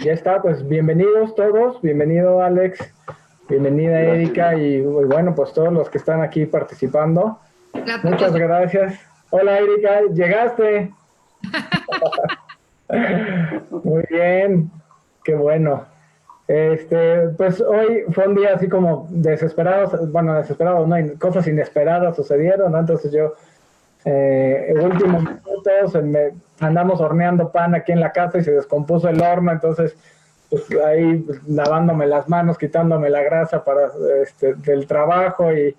Ya está, pues bienvenidos todos, bienvenido Alex, bienvenida Erika y bueno, pues todos los que están aquí participando. Hola a Muchas todos. gracias. Hola Erika, llegaste. Muy bien, qué bueno. Pues hoy fue un día así como desesperado, bueno, desesperado, no, cosas inesperadas sucedieron, ¿no? Entonces yo, últimos minutos, andamos horneando pan aquí en la casa y se descompuso el horno, entonces pues ahí pues, lavándome las manos, quitándome la grasa del trabajo y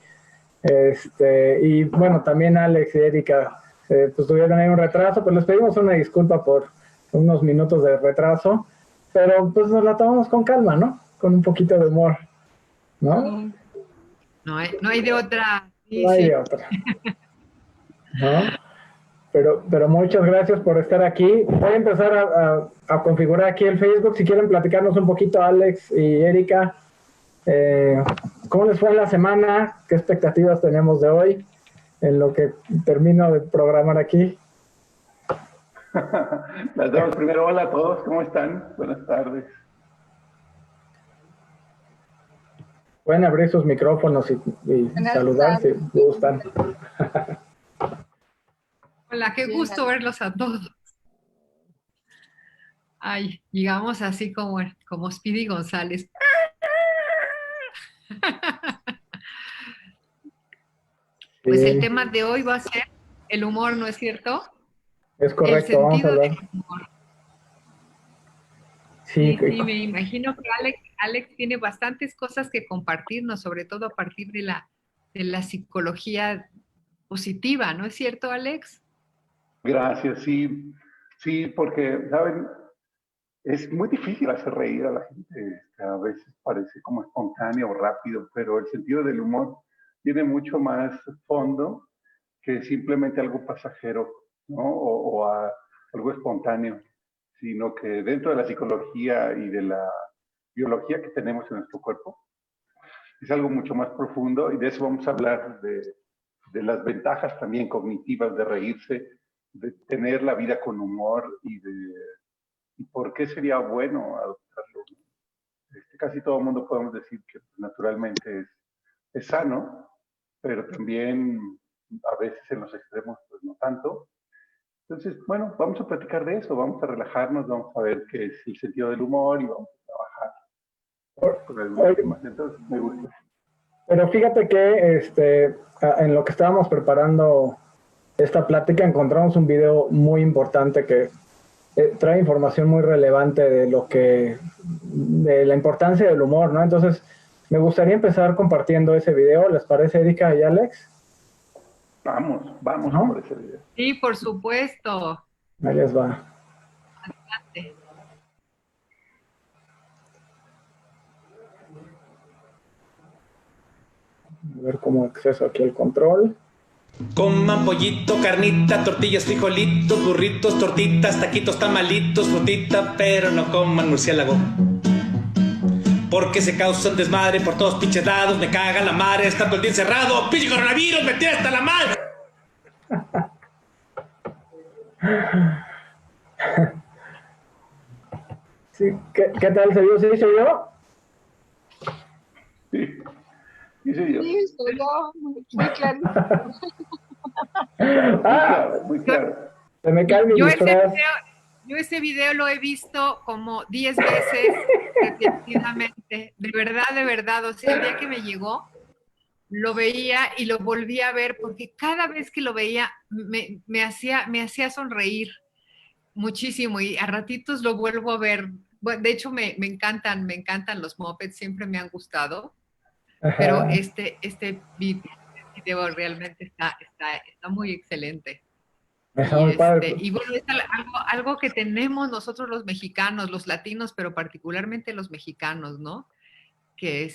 bueno, también Alex y Erika pues tuvieron ahí un retraso, pues les pedimos una disculpa por unos minutos de retraso, pero pues nos la tomamos con calma, ¿no? Con un poquito de humor, ¿no? No hay de otra. Sí, No hay de sí. otra, ¿no? Pero muchas gracias por estar aquí. Voy a empezar a configurar aquí el Facebook. Si quieren platicarnos un poquito, Alex y Erika, ¿cómo les fue la semana? ¿Qué expectativas tenemos de hoy? En lo que termino de programar aquí. Las damos primero. Hola a todos, ¿cómo están? Buenas tardes. Pueden abrir sus micrófonos y saludar si gustan. Hola, qué gusto verlos a todos. Ay, llegamos así como Speedy González. Pues el tema de hoy va a ser el humor, ¿no es cierto? Es correcto, el vamos a sentido hablar. del humor. Sí, Sí, me imagino que Alex tiene bastantes cosas que compartirnos, sobre todo a partir de la psicología positiva, ¿no es cierto, Alex? Gracias, sí. Sí, porque, ¿saben? Es muy difícil hacer reír a la gente. A veces parece como espontáneo o rápido, pero el sentido del humor tiene mucho más fondo que simplemente algo pasajero, ¿no? Algo espontáneo, sino que dentro de la psicología y de la biología que tenemos en nuestro cuerpo, es algo mucho más profundo y de eso vamos a hablar, de las ventajas también cognitivas de reírse, de tener la vida con humor y por qué sería bueno adoptarlo. Casi todo el mundo podemos decir que naturalmente es sano, pero también a veces en los extremos pues no tanto. Entonces, bueno, vamos a platicar de eso, vamos a relajarnos, vamos a ver qué es el sentido del humor y vamos a trabajar con algunos temas. Entonces, me gusta. Pero fíjate que en lo que estábamos preparando esta plática encontramos un video muy importante que trae información muy relevante de la importancia del humor, ¿no? Entonces, me gustaría empezar compartiendo ese video. ¿Les parece, Erika y Alex? Vamos ¿No? por ese video. Sí, por supuesto. Ahí les va. Adelante. A ver cómo acceso aquí el control. Coman pollito, carnita, tortillas, frijolitos, burritos, tortitas, taquitos, tamalitos, frutita, pero no coman murciélago. Porque se causan desmadre por todos pinches lados, me caga la madre, está todo el día encerrado, pinche coronavirus, me tira hasta la madre. Sí, ¿qué tal se vio? ¿Sí se vio? Sí, sí, yo. Sí, soy yo, muy claro. Muy claro. Se me cae mi disfraz. Yo ese video lo he visto como 10 veces repetidamente, de verdad, o sea, el día que me llegó, lo veía y lo volví a ver, porque cada vez que lo veía me hacía sonreír muchísimo y a ratitos lo vuelvo a ver. Bueno, de hecho, me encantan los mopeds, siempre me han gustado, pero este video realmente está muy excelente. Y bueno, es algo que tenemos nosotros los mexicanos, los latinos, pero particularmente los mexicanos, ¿no? Que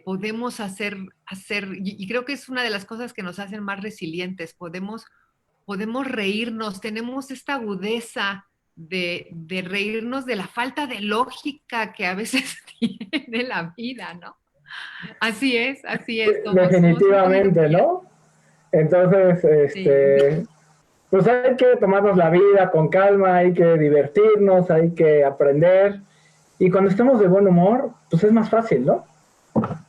podemos hacer, y creo que es una de las cosas que nos hacen más resilientes, podemos reírnos, tenemos esta agudeza de reírnos de la falta de lógica que a veces tiene la vida, ¿no? Así es. Definitivamente, ¿no? Entonces, sí. Pues hay que tomarnos la vida con calma, hay que divertirnos, hay que aprender. Y cuando estamos de buen humor, pues es más fácil, ¿no?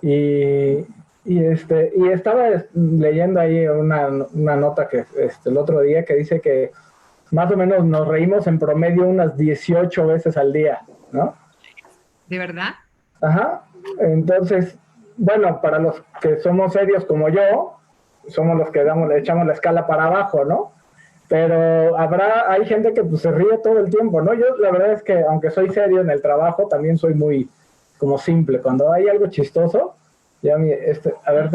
Y estaba leyendo ahí una nota que el otro día que dice que más o menos nos reímos en promedio unas 18 veces al día, ¿no? ¿De verdad? Ajá. Entonces, bueno, para los que somos serios como yo, somos los que le echamos la escala para abajo, ¿no? Pero hay gente que pues, se ríe todo el tiempo, ¿no? Yo la verdad es que aunque soy serio en el trabajo, también soy muy como simple. Cuando hay algo chistoso, ya a ver,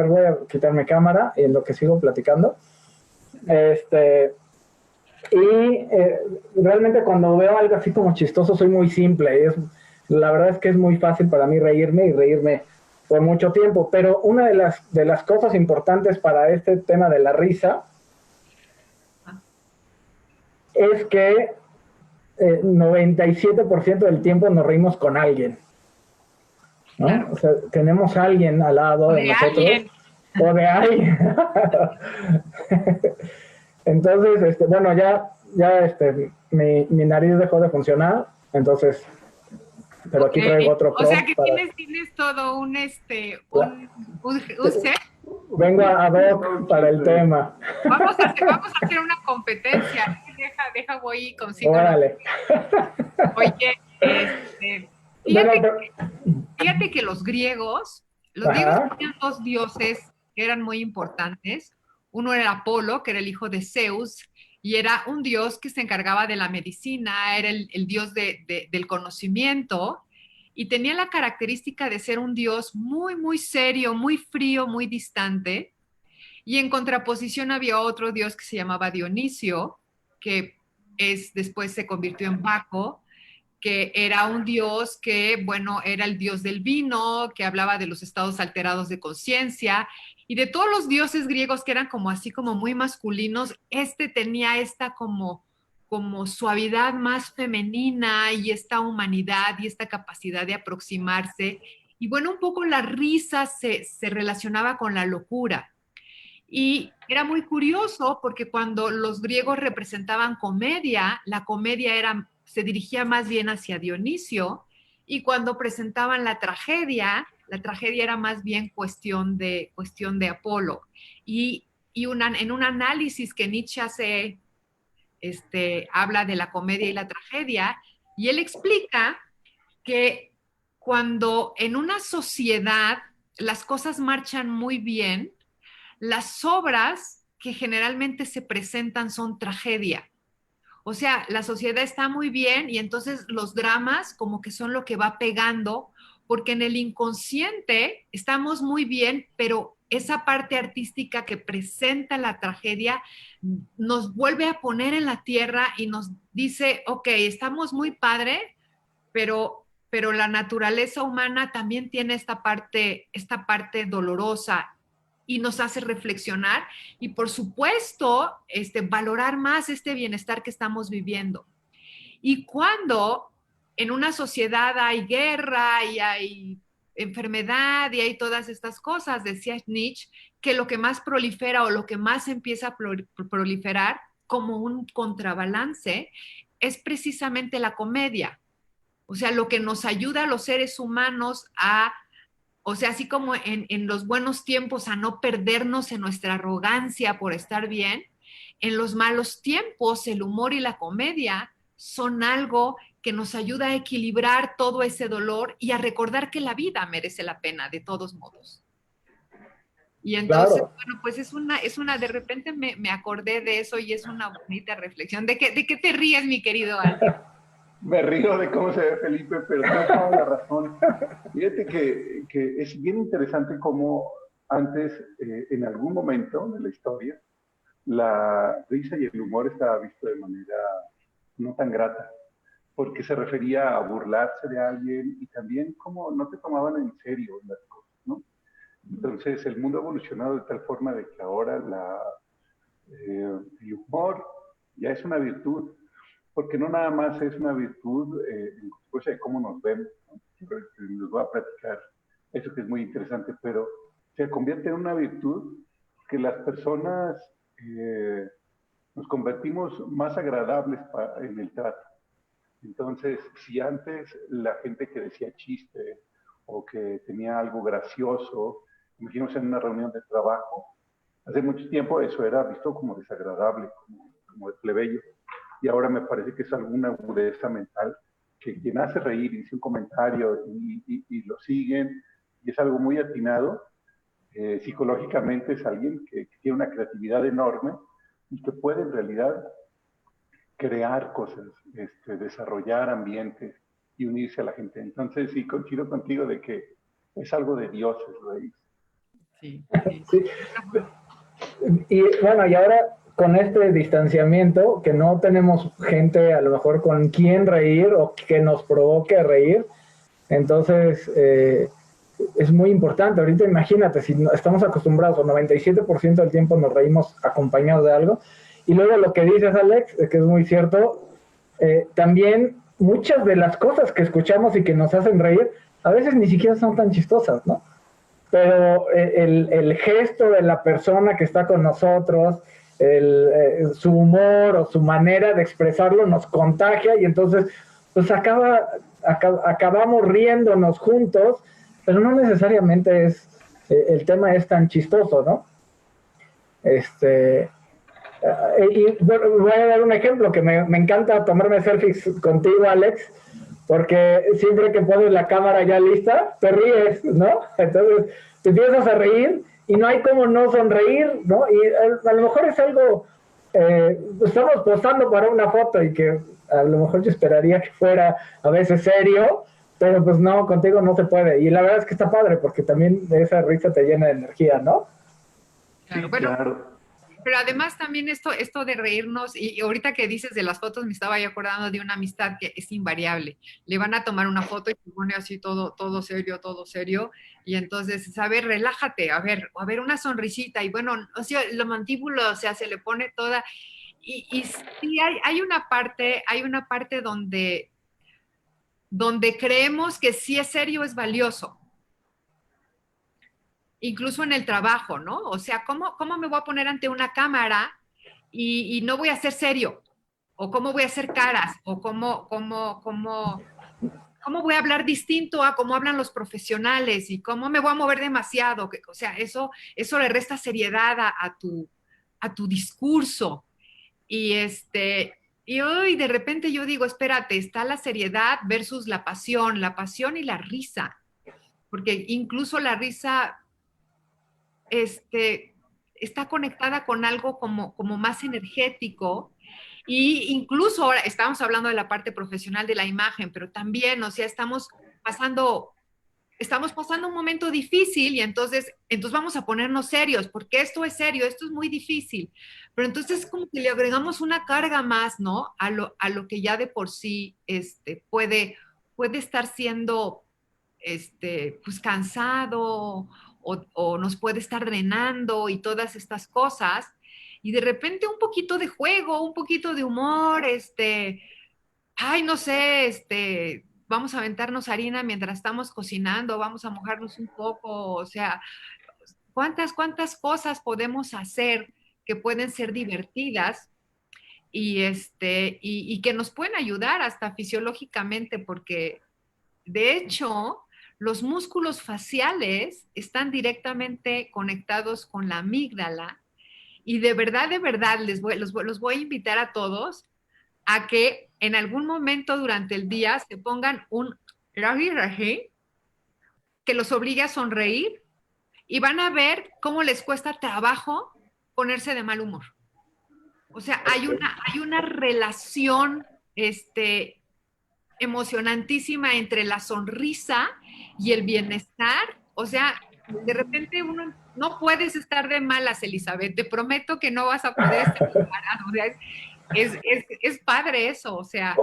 voy a quitar mi cámara y en lo que sigo platicando. Realmente cuando veo algo así como chistoso soy muy simple. La verdad es que es muy fácil para mí reírme y reírme por mucho tiempo. Pero una de las cosas importantes para este tema de la risa es que 97% del tiempo nos reímos con alguien, ¿no? Claro. O sea, tenemos a alguien al lado de nosotros. Alguien. O de alguien. Entonces, bueno, ya mi nariz dejó de funcionar, entonces, pero aquí traigo otro O sea que prop tienes todo un set. Vengo a ver para el tema. Vamos a hacer una competencia. Deja voy y consigo. Órale. Oye, fíjate que los griegos tenían dos dioses que eran muy importantes. Uno era Apolo, que era el hijo de Zeus, y era un dios que se encargaba de la medicina, era el dios del conocimiento, y tenía la característica de ser un dios muy, muy serio, muy frío, muy distante. Y en contraposición había otro dios que se llamaba Dionisio, que después se convirtió en Baco, que era un dios que, bueno, era el dios del vino, que hablaba de los estados alterados de conciencia, y de todos los dioses griegos que eran como así como muy masculinos, tenía esta como suavidad más femenina y esta humanidad y esta capacidad de aproximarse. Y bueno, un poco la risa se relacionaba con la locura. Y era muy curioso porque cuando los griegos representaban comedia, la comedia se dirigía más bien hacia Dionisio, y cuando presentaban la tragedia era más bien cuestión de Apolo. Y en un análisis que Nietzsche hace, habla de la comedia y la tragedia, y él explica que cuando en una sociedad las cosas marchan muy bien, las obras que generalmente se presentan son tragedia. O sea, la sociedad está muy bien y entonces los dramas como que son lo que va pegando, porque en el inconsciente estamos muy bien, pero esa parte artística que presenta la tragedia nos vuelve a poner en la tierra y nos dice, ok, estamos muy padre, pero la naturaleza humana también tiene esta parte dolorosa, y nos hace reflexionar y, por supuesto, valorar más este bienestar que estamos viviendo. Y cuando en una sociedad hay guerra y hay enfermedad y hay todas estas cosas, decía Nietzsche, que lo que más prolifera o lo que más empieza a proliferar como un contrabalance es precisamente la comedia. O sea, lo que nos ayuda a los seres humanos o sea, así como en los buenos tiempos a no perdernos en nuestra arrogancia por estar bien, en los malos tiempos el humor y la comedia son algo que nos ayuda a equilibrar todo ese dolor y a recordar que la vida merece la pena de todos modos. Y entonces, claro. bueno, pues de repente me acordé de eso y es una bonita reflexión. ¿De qué te ríes, mi querido Andy? Me río de cómo se ve Felipe, pero tienes toda la razón. Fíjate que es bien interesante cómo antes, en algún momento de la historia, la risa y el humor estaba visto de manera no tan grata, porque se refería a burlarse de alguien y también como no te tomaban en serio las cosas, ¿no? Entonces el mundo ha evolucionado de tal forma de que ahora el humor ya es una virtud, porque no nada más es una virtud en consecuencia de cómo nos vemos, ¿no? Les voy a platicar eso que es muy interesante, pero se convierte en una virtud que las personas nos convertimos más agradables en el trato. Entonces, si antes la gente que decía chiste o que tenía algo gracioso, imagínense en una reunión de trabajo, hace mucho tiempo eso era visto como desagradable, como de plebeyo. Y ahora me parece que es alguna agudeza mental que quien hace reír y dice un comentario y lo siguen, y es algo muy atinado, psicológicamente es alguien que tiene una creatividad enorme y que puede en realidad crear cosas, desarrollar ambientes y unirse a la gente. Entonces sí, coincido contigo de que es algo de dioses, reír. Sí, Sí. Y bueno, y ahora con este distanciamiento, que no tenemos gente a lo mejor con quien reír o que nos provoque reír, entonces es muy importante. Ahorita imagínate, si estamos acostumbrados, o 97% del tiempo nos reímos acompañados de algo, y luego lo que dices, Alex, que es muy cierto, también muchas de las cosas que escuchamos y que nos hacen reír, a veces ni siquiera son tan chistosas, ¿no? Pero el gesto de la persona que está con nosotros, su humor o su manera de expresarlo nos contagia y entonces pues acabamos riéndonos juntos, pero no necesariamente el tema es tan chistoso, ¿no? Y voy a dar un ejemplo que me encanta tomarme selfies contigo, Alex, porque siempre que pones la cámara ya lista, te ríes, ¿no? Entonces te empiezas a reír y no hay como no sonreír, ¿no? Y a lo mejor es algo, estamos posando para una foto y que a lo mejor yo esperaría que fuera a veces serio, pero pues no, contigo no se puede. Y la verdad es que está padre porque también esa risa te llena de energía, ¿no? claro. Sí, Bueno, claro. pero además también esto de reírnos, y ahorita que dices de las fotos, me estaba yo acordando de una amistad que es invariable. Le van a tomar una foto y se pone así todo serio, y entonces, a ver, relájate, a ver, una sonrisita, y bueno, o sea, la mandíbula, o sea, se le pone toda, y sí hay una parte donde creemos que si es serio es valioso, incluso en el trabajo, ¿no? O sea, ¿cómo me voy a poner ante una cámara y no voy a ser serio? ¿O cómo voy a hacer caras? ¿O cómo voy a hablar distinto a cómo hablan los profesionales? ¿Y cómo me voy a mover demasiado? O sea, eso le resta seriedad a tu discurso. Y y hoy de repente yo digo, espérate, está la seriedad versus la pasión y la risa. Porque incluso la risa este, está conectada con algo como más energético. Y incluso ahora estamos hablando de la parte profesional de la imagen, pero también, o sea, estamos pasando un momento difícil y entonces vamos a ponernos serios, porque esto es serio, esto es muy difícil. Pero entonces como que le agregamos una carga más, ¿no? A lo que ya de por sí puede estar siendo pues cansado o nos puede estar drenando y todas estas cosas. Y de repente un poquito de juego, un poquito de humor, ay, no sé, vamos a aventarnos harina mientras estamos cocinando, vamos a mojarnos un poco, o sea, cuántas cosas podemos hacer que pueden ser divertidas y que nos pueden ayudar hasta fisiológicamente, porque de hecho, los músculos faciales están directamente conectados con la amígdala y de verdad, los voy a invitar a todos a que en algún momento durante el día se pongan un raji raji que los obligue a sonreír y van a ver cómo les cuesta trabajo ponerse de mal humor. O sea, hay una relación emocionantísima entre la sonrisa y el bienestar. O sea, de repente uno no puedes estar de malas, Elizabeth. Te prometo que no vas a poder estar parado. O sea, es padre eso. O sea,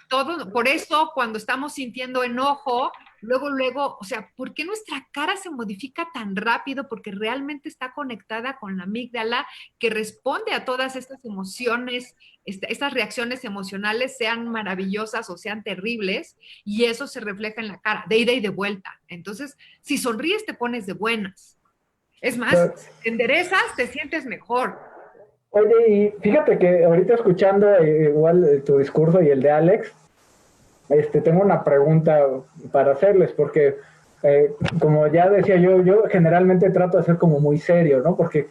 todo, por eso cuando estamos sintiendo enojo, luego, o sea, ¿por qué nuestra cara se modifica tan rápido? Porque realmente está conectada con la amígdala que responde a todas estas emociones, estas reacciones emocionales, sean maravillosas o sean terribles, y eso se refleja en la cara, de ida y de vuelta. Entonces, si sonríes, te pones de buenas. Es más, te enderezas, te sientes mejor. Oye, y fíjate que ahorita escuchando igual tu discurso y el de Alex, tengo una pregunta para hacerles, porque como ya decía yo generalmente trato de ser como muy serio, ¿no? Porque,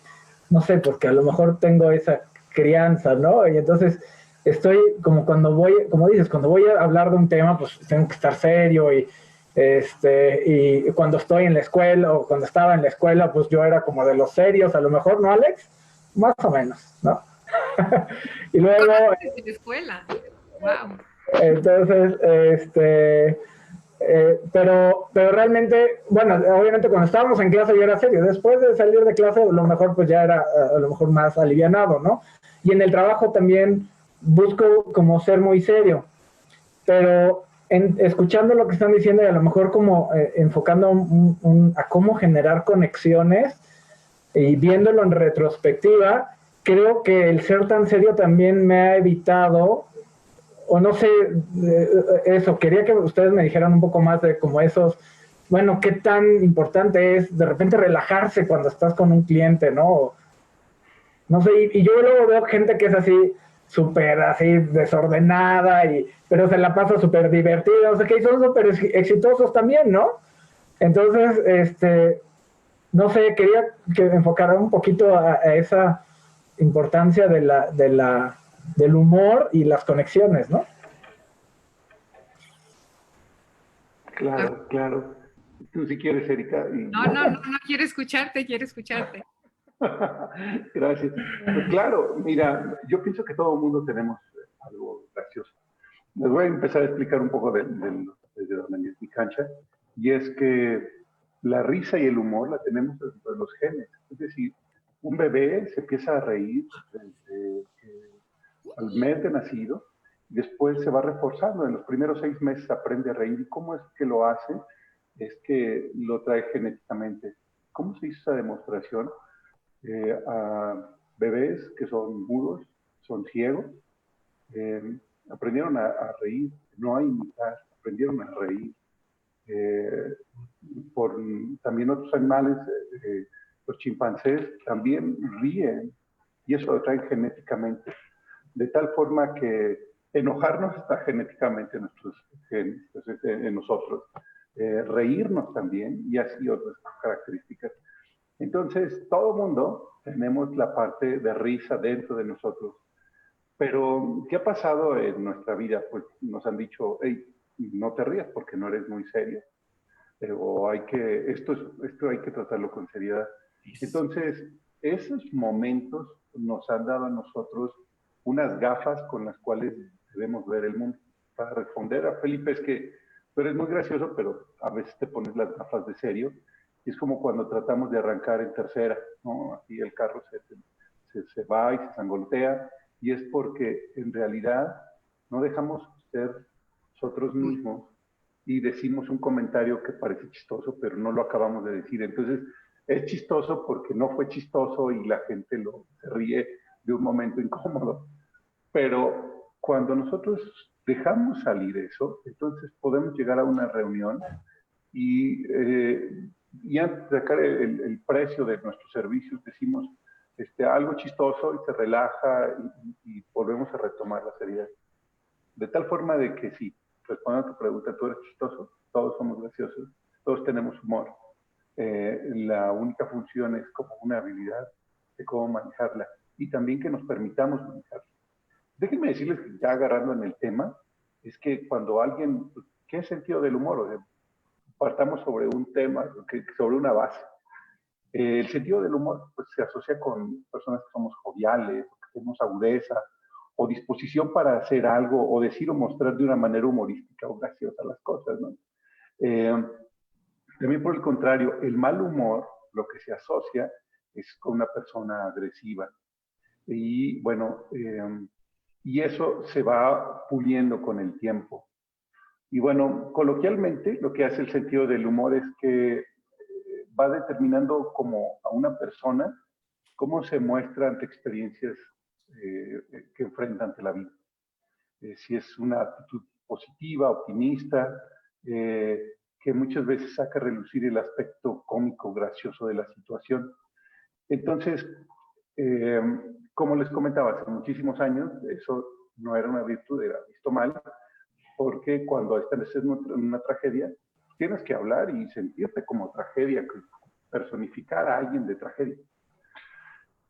no sé, porque a lo mejor tengo esa crianza, ¿no? Y entonces estoy como cuando voy, como dices, cuando voy a hablar de un tema, pues tengo que estar serio y cuando estoy en la escuela o cuando estaba en la escuela, pues yo era como de los serios, a lo mejor, ¿no, Alex? Más o menos, ¿no? Y luego, Conoces en la escuela. Wow. entonces, pero realmente, bueno, obviamente cuando estábamos en clase yo era serio. Después de salir de clase, a lo mejor pues ya era a lo mejor más alivianado, ¿no? Y en el trabajo también busco como ser muy serio. Pero escuchando lo que están diciendo y a lo mejor como enfocando a cómo generar conexiones y viéndolo en retrospectiva, creo que el ser tan serio también me ha evitado o no sé, eso, quería que ustedes me dijeran un poco más de como esos, bueno, qué tan importante es de repente relajarse cuando estás con un cliente, ¿no? No sé, y yo luego veo gente que es así, súper así desordenada, pero se la pasa súper divertida, o sea, que son súper exitosos también, ¿no? Entonces, no sé, quería que enfocara un poquito a esa importancia del humor y las conexiones, ¿no? Claro, claro. Tú si quieres, Erika. No quiero escucharte, quiero escucharte. Gracias. Pues claro, mira, yo pienso que todo el mundo tenemos algo gracioso. Les voy a empezar a explicar un poco desde donde es mi cancha, y es que la risa y el humor la tenemos dentro de los genes. Es decir, un bebé se empieza a reír desde al mes de nacido, después se va reforzando. En los primeros 6 meses aprende a reír. ¿Y cómo es que lo hace? Es que lo trae genéticamente. ¿Cómo se hizo esa demostración? A bebés que son mudos, son ciegos, aprendieron a reír, no a imitar, aprendieron a reír. Eh, por también otros animales, los chimpancés también ríen y eso lo traen genéticamente. De tal forma que enojarnos está genéticamente en nuestros genes, en nosotros. Reírnos también y así otras características. Entonces, todo mundo tenemos la parte de risa dentro de nosotros. Pero, ¿qué ha pasado en nuestra vida? Pues nos han dicho, hey, no te rías porque no eres muy serio. O esto hay que tratarlo con seriedad. Entonces, esos momentos nos han dado a nosotros unas gafas con las cuales debemos ver el mundo. Para responder a Felipe, es que tú eres muy gracioso, pero a veces te pones las gafas de serio. Y es como cuando tratamos de arrancar en tercera, ¿no? Así el carro se va y se sangolotea, y es porque en realidad no dejamos ser nosotros mismos y decimos un comentario que parece chistoso, pero no lo acabamos de decir. Entonces, es chistoso porque no fue chistoso y la gente se ríe de un momento incómodo. Pero cuando nosotros dejamos salir eso, entonces podemos llegar a una reunión y antes de sacar el precio de nuestros servicios, decimos algo chistoso y se relaja y volvemos a retomar la seriedad. De tal forma de que sí, respondiendo a tu pregunta, tú eres chistoso, todos somos graciosos, todos tenemos humor. La única función es como una habilidad de cómo manejarla y también que nos permitamos manejarla. Déjenme decirles que ya agarrando en el tema, es que cuando alguien, ¿qué es sentido del humor? O sea, partamos sobre un tema, sobre una base. El sentido del humor pues, se asocia con personas que somos joviales, que tenemos agudeza o disposición para hacer algo o decir o mostrar de una manera humorística o graciosa las cosas, ¿no? También por el contrario, el mal humor, lo que se asocia es con una persona agresiva. Y bueno, y eso se va puliendo con el tiempo. Y bueno, coloquialmente lo que hace el sentido del humor es que va determinando como a una persona cómo se muestra ante experiencias que enfrenta ante la vida. Si es una actitud positiva, optimista, que muchas veces saca a relucir el aspecto cómico, gracioso de la situación. Entonces, eh, como les comentaba, hace muchísimos años eso no era una virtud, era visto mal, porque cuando estás en una tragedia, tienes que hablar y sentirte como tragedia, personificar a alguien de tragedia.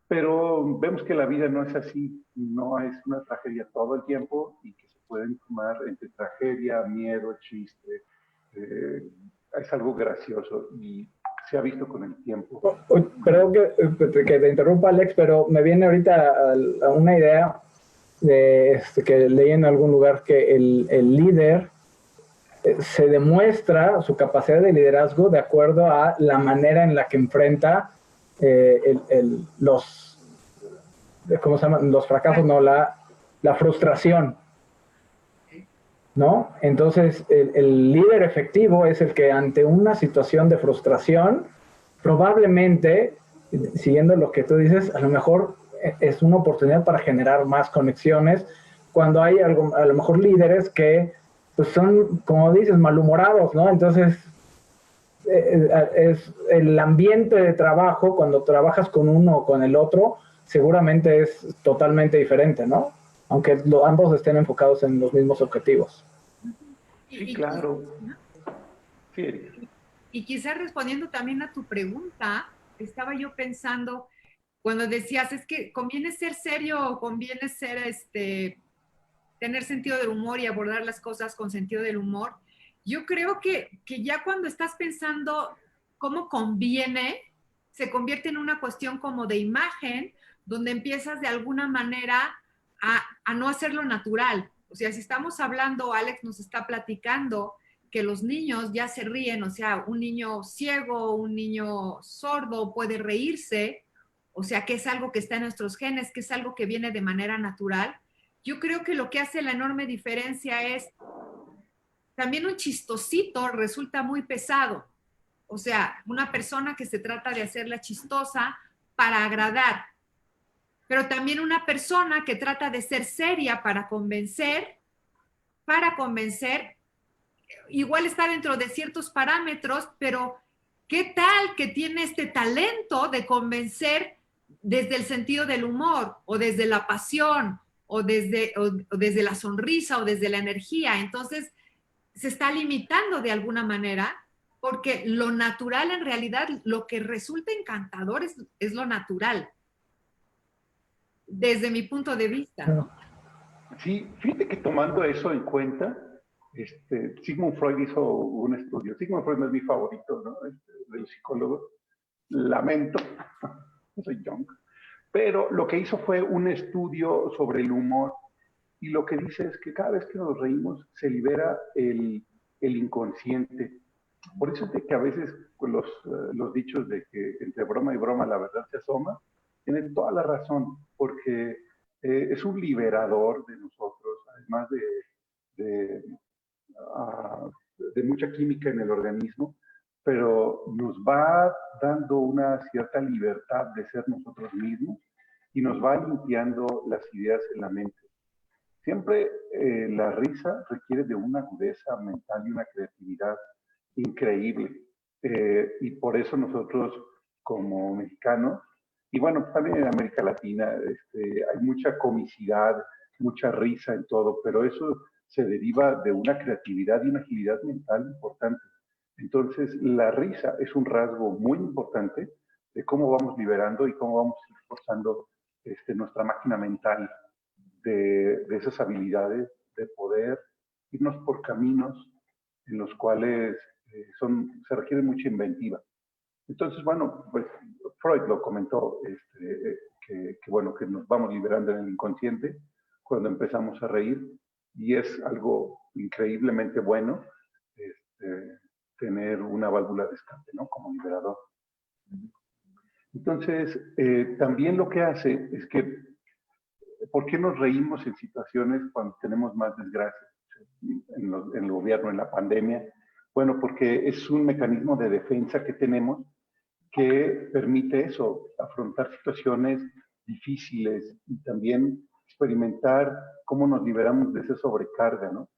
Pero vemos que la vida no es así, no es una tragedia todo el tiempo y que se pueden tomar entre tragedia, miedo, chiste. Es algo gracioso y se ha visto con el tiempo. Creo que te interrumpa, Alex, pero me viene ahorita a una idea de, que leí en algún lugar que el líder se demuestra su capacidad de liderazgo de acuerdo a la manera en la que enfrenta los, ¿cómo se llaman? Los fracasos, no, la frustración, ¿no? Entonces, el líder efectivo es el que ante una situación de frustración, probablemente, siguiendo lo que tú dices, a lo mejor es una oportunidad para generar más conexiones, cuando hay a lo mejor líderes que pues son, como dices, malhumorados, ¿no? Entonces, es el ambiente de trabajo, cuando trabajas con uno o con el otro, seguramente es totalmente diferente, ¿no? Aunque ambos estén enfocados en los mismos objetivos. Sí, claro. Sí. Y quizás respondiendo también a tu pregunta, estaba yo pensando, cuando decías, es que conviene ser serio o conviene ser, tener sentido del humor y abordar las cosas con sentido del humor, yo creo que ya cuando estás pensando cómo conviene, se convierte en una cuestión como de imagen, donde empiezas de alguna manera a no hacerlo natural. O sea, si estamos hablando, Alex nos está platicando que los niños ya se ríen, o sea, un niño ciego, un niño sordo puede reírse, o sea, que es algo que está en nuestros genes, que es algo que viene de manera natural. Yo creo que lo que hace la enorme diferencia es también un chistosito resulta muy pesado. O sea, una persona que se trata de hacerla chistosa para agradar, pero también una persona que trata de ser seria para convencer, igual está dentro de ciertos parámetros, pero ¿qué tal que tiene este talento de convencer desde el sentido del humor o desde la pasión o desde la sonrisa o desde la energía? Entonces, se está limitando de alguna manera porque lo natural en realidad, lo que resulta encantador es lo natural, desde mi punto de vista, ¿no? Sí, fíjate que tomando eso en cuenta, Sigmund Freud hizo un estudio. Sigmund Freud no es mi favorito, ¿no? Del psicólogo. Lamento, no soy Jung. Pero lo que hizo fue un estudio sobre el humor y lo que dice es que cada vez que nos reímos se libera el inconsciente. Por eso es de que a veces pues, los dichos de que entre broma y broma la verdad se asoma, tienen toda la razón, porque es un liberador de nosotros, además de mucha química en el organismo, pero nos va dando una cierta libertad de ser nosotros mismos y nos va limpiando las ideas en la mente. Siempre la risa requiere de una agudeza mental y una creatividad increíble. Y por eso nosotros como mexicanos, y bueno, también en América Latina, hay mucha comicidad, mucha risa en todo, pero eso se deriva de una creatividad y una agilidad mental importante. Entonces, la risa es un rasgo muy importante de cómo vamos liberando y cómo vamos esforzando nuestra máquina mental de esas habilidades de poder irnos por caminos en los cuales se requiere mucha inventiva. Entonces, bueno, pues Freud lo comentó, bueno, que nos vamos liberando en el inconsciente cuando empezamos a reír y es algo increíblemente bueno tener una válvula de escape, ¿no? Como liberador. Entonces, también lo que hace es que ¿por qué nos reímos en situaciones cuando tenemos más desgracias? En el gobierno, en la pandemia. Bueno, porque es un mecanismo de defensa que tenemos que permite eso, afrontar situaciones difíciles y también experimentar cómo nos liberamos de esa sobrecarga, ¿no?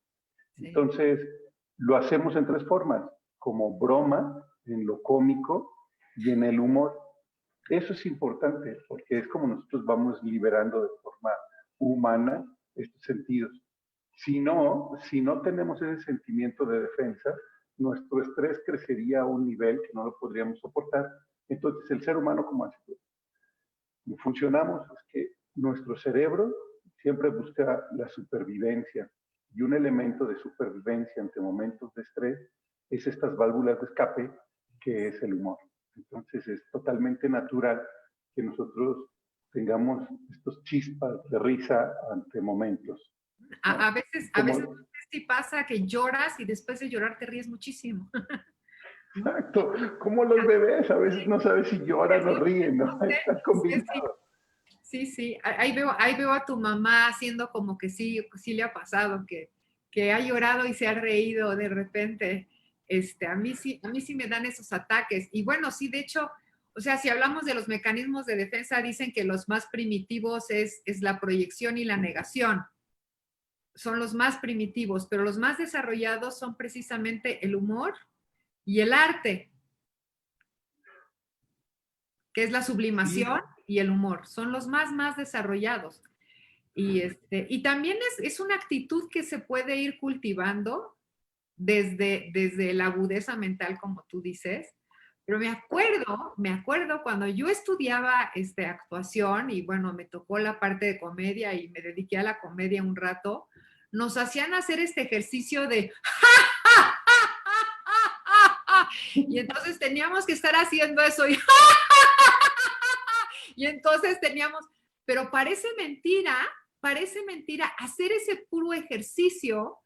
Sí. Entonces, lo hacemos en tres formas, como broma, en lo cómico y en el humor. Eso es importante porque es como nosotros vamos liberando de forma humana estos sentidos. Si no tenemos ese sentimiento de defensa, nuestro estrés crecería a un nivel que no lo podríamos soportar. Entonces, el ser humano, ¿cómo hace? Funcionamos, es que nuestro cerebro siempre busca la supervivencia, y un elemento de supervivencia ante momentos de estrés es estas válvulas de escape, que es el humor. Entonces es totalmente natural que nosotros tengamos estos chispas de risa ante momentos, ¿no? A veces no sé si pasa que lloras y después de llorar te ríes muchísimo. Exacto, como los bebés, a veces no sabes si lloran o ríen, ¿no? Están combinados. Sí, ahí veo a tu mamá haciendo como que sí le ha pasado, que ha llorado y se ha reído de repente. A mí sí me dan esos ataques. Y bueno, sí, de hecho, o sea, si hablamos de los mecanismos de defensa, dicen que los más primitivos es la proyección y la negación. Son los más primitivos, pero los más desarrollados son precisamente el humor y el arte, que es la sublimación y el humor. Son los más desarrollados. Y también es una actitud que se puede ir cultivando desde la agudeza mental, como tú dices. Pero me acuerdo cuando yo estudiaba actuación y bueno, me tocó la parte de comedia y me dediqué a la comedia un rato, nos hacían hacer este ejercicio de y entonces teníamos que estar haciendo eso y entonces pero parece mentira, hacer ese puro ejercicio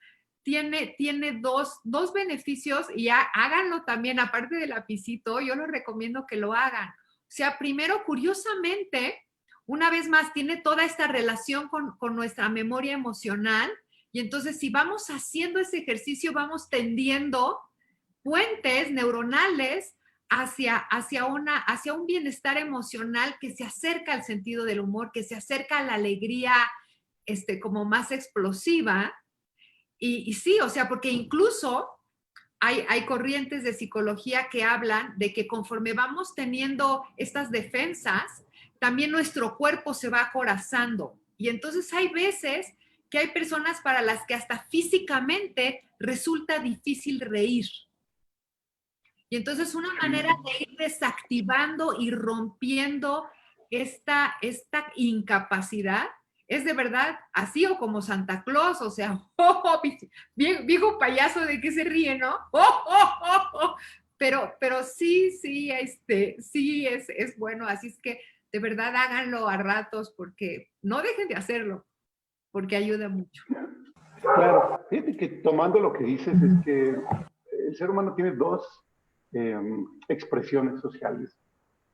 tiene dos beneficios y háganlo también, aparte del lapicito, yo les recomiendo que lo hagan. O sea, primero, curiosamente, una vez más, tiene toda esta relación con nuestra memoria emocional y entonces si vamos haciendo ese ejercicio, vamos tendiendo puentes neuronales hacia un bienestar emocional que se acerca al sentido del humor, que se acerca a la alegría como más explosiva. Y sí, o sea, porque incluso hay corrientes de psicología que hablan de que conforme vamos teniendo estas defensas, también nuestro cuerpo se va acorazando. Y entonces hay veces que hay personas para las que hasta físicamente resulta difícil reír. Y entonces una manera de ir desactivando y rompiendo esta incapacidad es de verdad así o como Santa Claus, o sea, viejo payaso de que se ríe, ¿no? Pero sí, es bueno, así es que de verdad háganlo a ratos porque no dejen de hacerlo, porque ayuda mucho. Claro, fíjate que tomando lo que dices es que el ser humano tiene dos expresiones sociales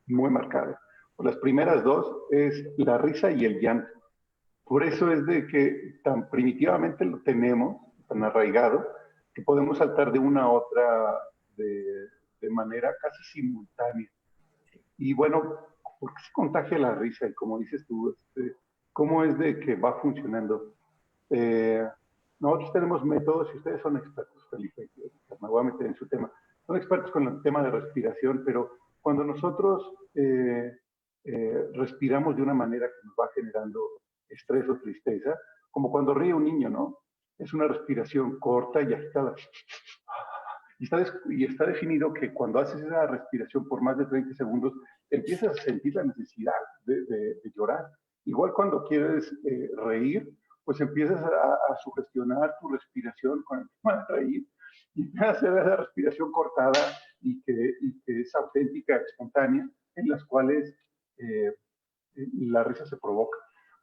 muy marcadas. Las primeras dos es la risa y el llanto. Por eso es de que tan primitivamente lo tenemos, tan arraigado, que podemos saltar de una a otra de manera casi simultánea. Y bueno, ¿por qué se contagia la risa? Y como dices tú, ¿cómo es de que va funcionando? Nosotros tenemos métodos, y ustedes son expertos, Felipe, me voy a meter en su tema, son expertos con el tema de respiración, pero cuando nosotros respiramos de una manera que nos va generando estrés o tristeza, como cuando ríe un niño, ¿no? Es una respiración corta y agitada. Y está definido que cuando haces esa respiración por más de 30 segundos, empiezas a sentir la necesidad de llorar. Igual cuando quieres reír, pues empiezas a sugestionar tu respiración con el tema de reír y empiezas a hacer esa respiración cortada y que es auténtica, espontánea, en las cuales la risa se provoca.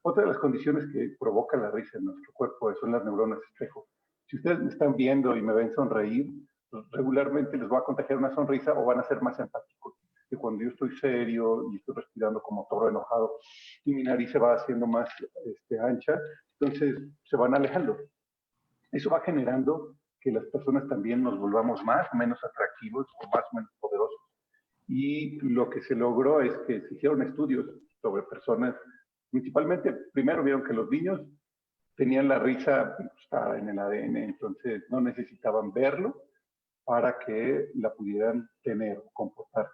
Otra de las condiciones que provoca la risa en nuestro cuerpo son las neuronas espejo. Si ustedes me están viendo y me ven sonreír, pues regularmente les va a contagiar una sonrisa o van a ser más empáticos. Que cuando yo estoy serio y estoy respirando como toro enojado y mi nariz se va haciendo más ancha, entonces se van alejando. Eso va generando que las personas también nos volvamos más o menos atractivos o más o menos poderosos. Y lo que se logró es que se hicieron estudios sobre personas, principalmente, primero vieron que los niños tenían la risa incrustada en el ADN, entonces no necesitaban verlo para que la pudieran tener o comportar.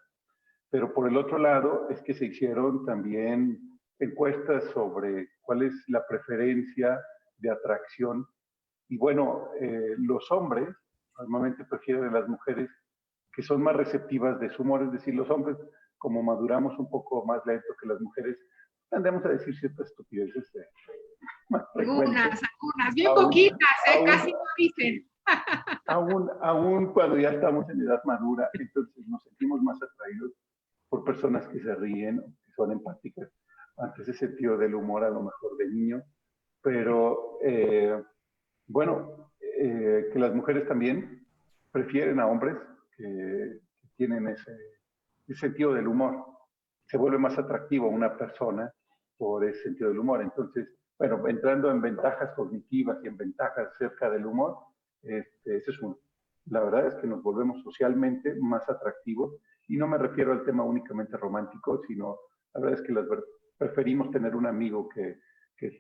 Pero por el otro lado es que se hicieron también encuestas sobre cuál es la preferencia de atracción Y bueno, los hombres normalmente prefieren a las mujeres que son más receptivas de su humor, es decir, los hombres, como maduramos un poco más lento que las mujeres, tendemos a decir ciertas estupideces más frecuentes. Algunas, bien poquitas, casi no dicen. Aún cuando ya estamos en edad madura, entonces nos sentimos más atraídos por personas que se ríen, que son empáticas, ante ese sentido del humor a lo mejor de niño, pero bueno, que las mujeres también prefieren a hombres que tienen ese sentido del humor. Se vuelve más atractivo a una persona por ese sentido del humor. Entonces, bueno, entrando en ventajas cognitivas y en ventajas acerca del humor, ese es uno. La verdad es que nos volvemos socialmente más atractivos, y no me refiero al tema únicamente romántico, sino la verdad es que preferimos tener un amigo que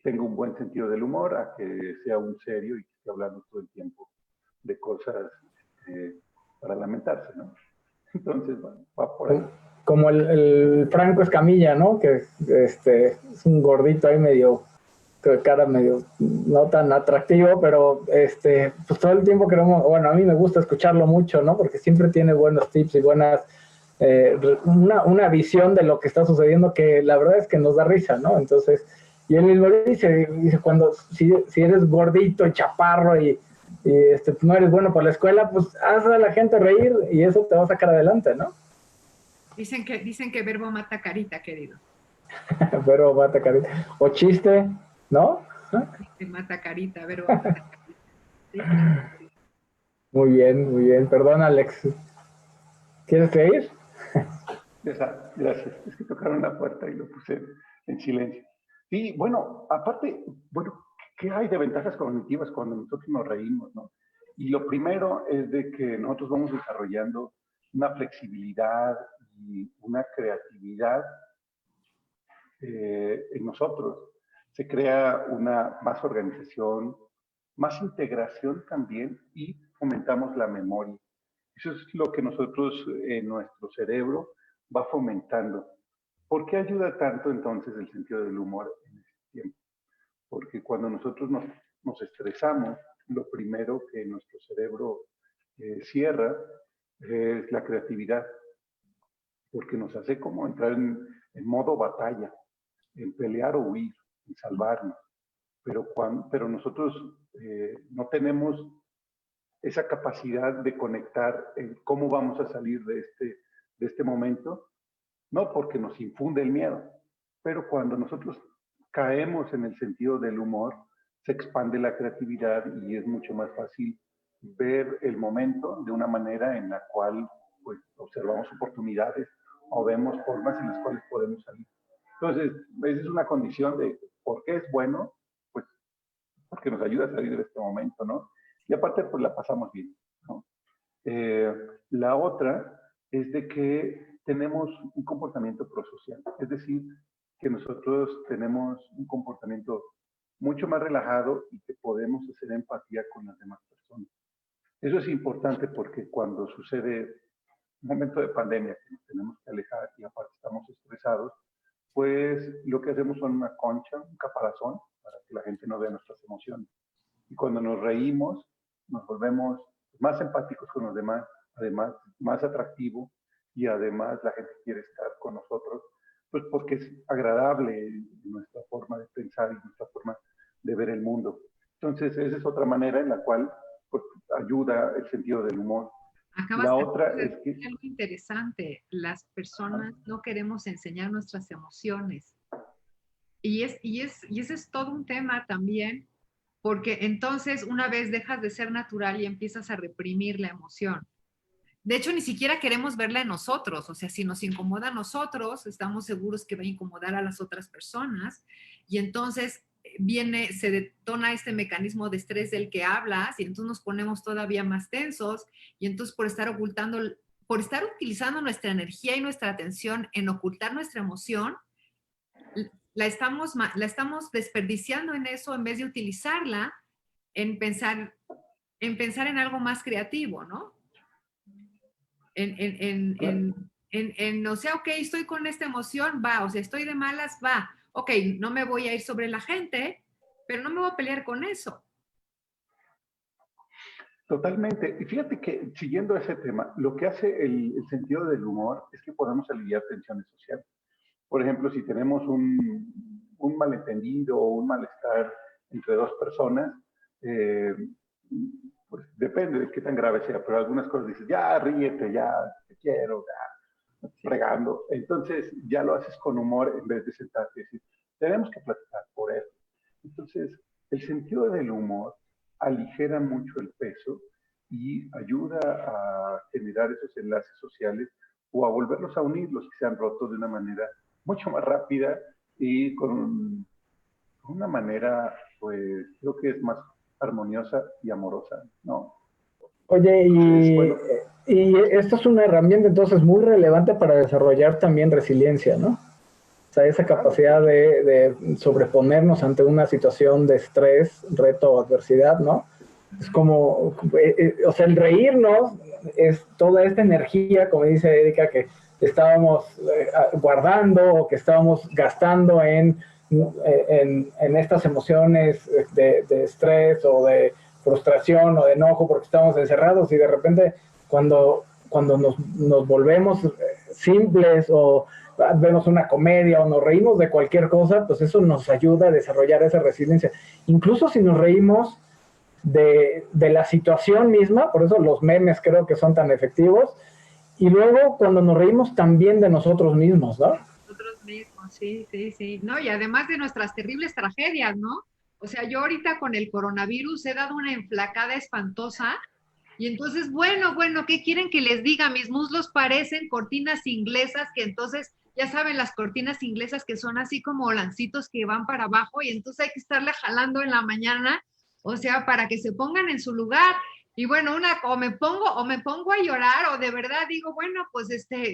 tenga un buen sentido del humor a que sea un serio y que esté hablando todo el tiempo de cosas para lamentarse, ¿no? Entonces, bueno, va por ahí. Como el Franco Escamilla, ¿no? Que es un gordito ahí medio, de cara medio no tan atractivo, pero pues todo el tiempo queremos, bueno, a mí me gusta escucharlo mucho, ¿no? Porque siempre tiene buenos tips y buenas, una visión de lo que está sucediendo que la verdad es que nos da risa, ¿no? Entonces, y él mismo dice cuando, si eres gordito y chaparro y no eres bueno para la escuela, pues haz a la gente reír y eso te va a sacar adelante, ¿no? Dicen que verbo mata carita, querido. Verbo mata carita. O chiste, ¿no? Chiste mata carita, verbo mata carita. Sí. Muy bien, muy bien. Perdón, Alex. ¿Quieres seguir? Gracias. Es que tocaron la puerta y lo puse en silencio. Y bueno, aparte, bueno, ¿qué hay de ventajas cognitivas cuando nosotros nos reímos, no? Y lo primero es de que nosotros vamos desarrollando una flexibilidad y una creatividad en nosotros. Se crea una más organización, más integración también, y fomentamos la memoria. Eso es lo que nosotros en nuestro cerebro va fomentando. ¿Por qué ayuda tanto entonces el sentido del humor en este tiempo? Porque cuando nosotros nos estresamos, lo primero que nuestro cerebro cierra es la creatividad, porque nos hace como entrar en modo batalla, en pelear o huir, en salvarnos. Pero nosotros no tenemos esa capacidad de conectar en cómo vamos a salir de este momento, no porque nos infunde el miedo, pero cuando nosotros caemos en el sentido del humor, se expande la creatividad y es mucho más fácil ver el momento de una manera en la cual pues, observamos oportunidades o vemos formas en las cuales podemos salir. Entonces, esa es una condición de por qué es bueno, pues porque nos ayuda a salir de este momento, ¿no? Y aparte, pues la pasamos bien, ¿no? La otra es de que tenemos un comportamiento prosocial, es decir, que nosotros tenemos un comportamiento mucho más relajado y que podemos hacer empatía con las demás personas. Eso es importante porque cuando sucede un momento de pandemia que nos tenemos que alejar y aparte estamos estresados, pues lo que hacemos son una concha, un caparazón, para que la gente no vea nuestras emociones. Y cuando nos reímos, nos volvemos más empáticos con los demás, además más atractivo, y además la gente quiere estar con nosotros, pues porque es agradable nuestra forma de pensar y nuestra forma de ver el mundo. Entonces, esa es otra manera en la cual pues, ayuda el sentido del humor. La otra es que algo interesante, las personas no queremos enseñar nuestras emociones. Y ese es todo un tema también, porque entonces una vez dejas de ser natural y empiezas a reprimir la emoción. De hecho, ni siquiera queremos verla en nosotros. O sea, si nos incomoda a nosotros, estamos seguros que va a incomodar a las otras personas. Y entonces se detona este mecanismo de estrés del que hablas y entonces nos ponemos todavía más tensos. Y entonces por estar utilizando nuestra energía y nuestra atención en ocultar nuestra emoción, la estamos desperdiciando en eso en vez de utilizarla en pensar en algo más creativo, ¿no? O sea, ok, estoy con esta emoción, va, o sea, estoy de malas, va, ok, no me voy a ir sobre la gente, pero no me voy a pelear con eso. Totalmente. Y fíjate que, siguiendo ese tema, lo que hace el sentido del humor es que podemos aliviar tensiones sociales. Por ejemplo, si tenemos un malentendido o un malestar entre dos personas, eh, pues depende de qué tan grave sea, pero algunas cosas dices, ya ríete, ya te quiero, ya fregando. Entonces ya lo haces con humor en vez de sentarte y decir, tenemos que platicar por eso. Entonces, el sentido del humor aligera mucho el peso y ayuda a generar esos enlaces sociales o a volverlos a unir los que se han roto de una manera mucho más rápida y con una manera, pues, creo que es más armoniosa y amorosa, ¿no? Oye, Entonces, bueno, y esto es una herramienta entonces muy relevante para desarrollar también resiliencia, ¿no? O sea, esa claro, capacidad de sobreponernos ante una situación de estrés, reto o adversidad, ¿no? Es como, o sea, el reírnos es toda esta energía, como dice Erika, que estábamos guardando o que estábamos gastando en estas emociones de estrés o de frustración o de enojo porque estamos encerrados y de repente cuando nos volvemos simples o vemos una comedia o nos reímos de cualquier cosa, pues eso nos ayuda a desarrollar esa resiliencia. Incluso si nos reímos de la situación misma, por eso los memes creo que son tan efectivos, y luego cuando nos reímos también de nosotros mismos, ¿no? Nosotros mismos, sí, sí, sí. No, y además de nuestras terribles tragedias, ¿no? O sea, yo ahorita con el coronavirus he dado una enflacada espantosa y entonces, bueno, ¿qué quieren que les diga? Mis muslos parecen cortinas inglesas, que entonces, ya saben, las cortinas inglesas que son así como lancitos que van para abajo y entonces hay que estarle jalando en la mañana, o sea, para que se pongan en su lugar. Y bueno, o me pongo a llorar o de verdad digo, bueno, pues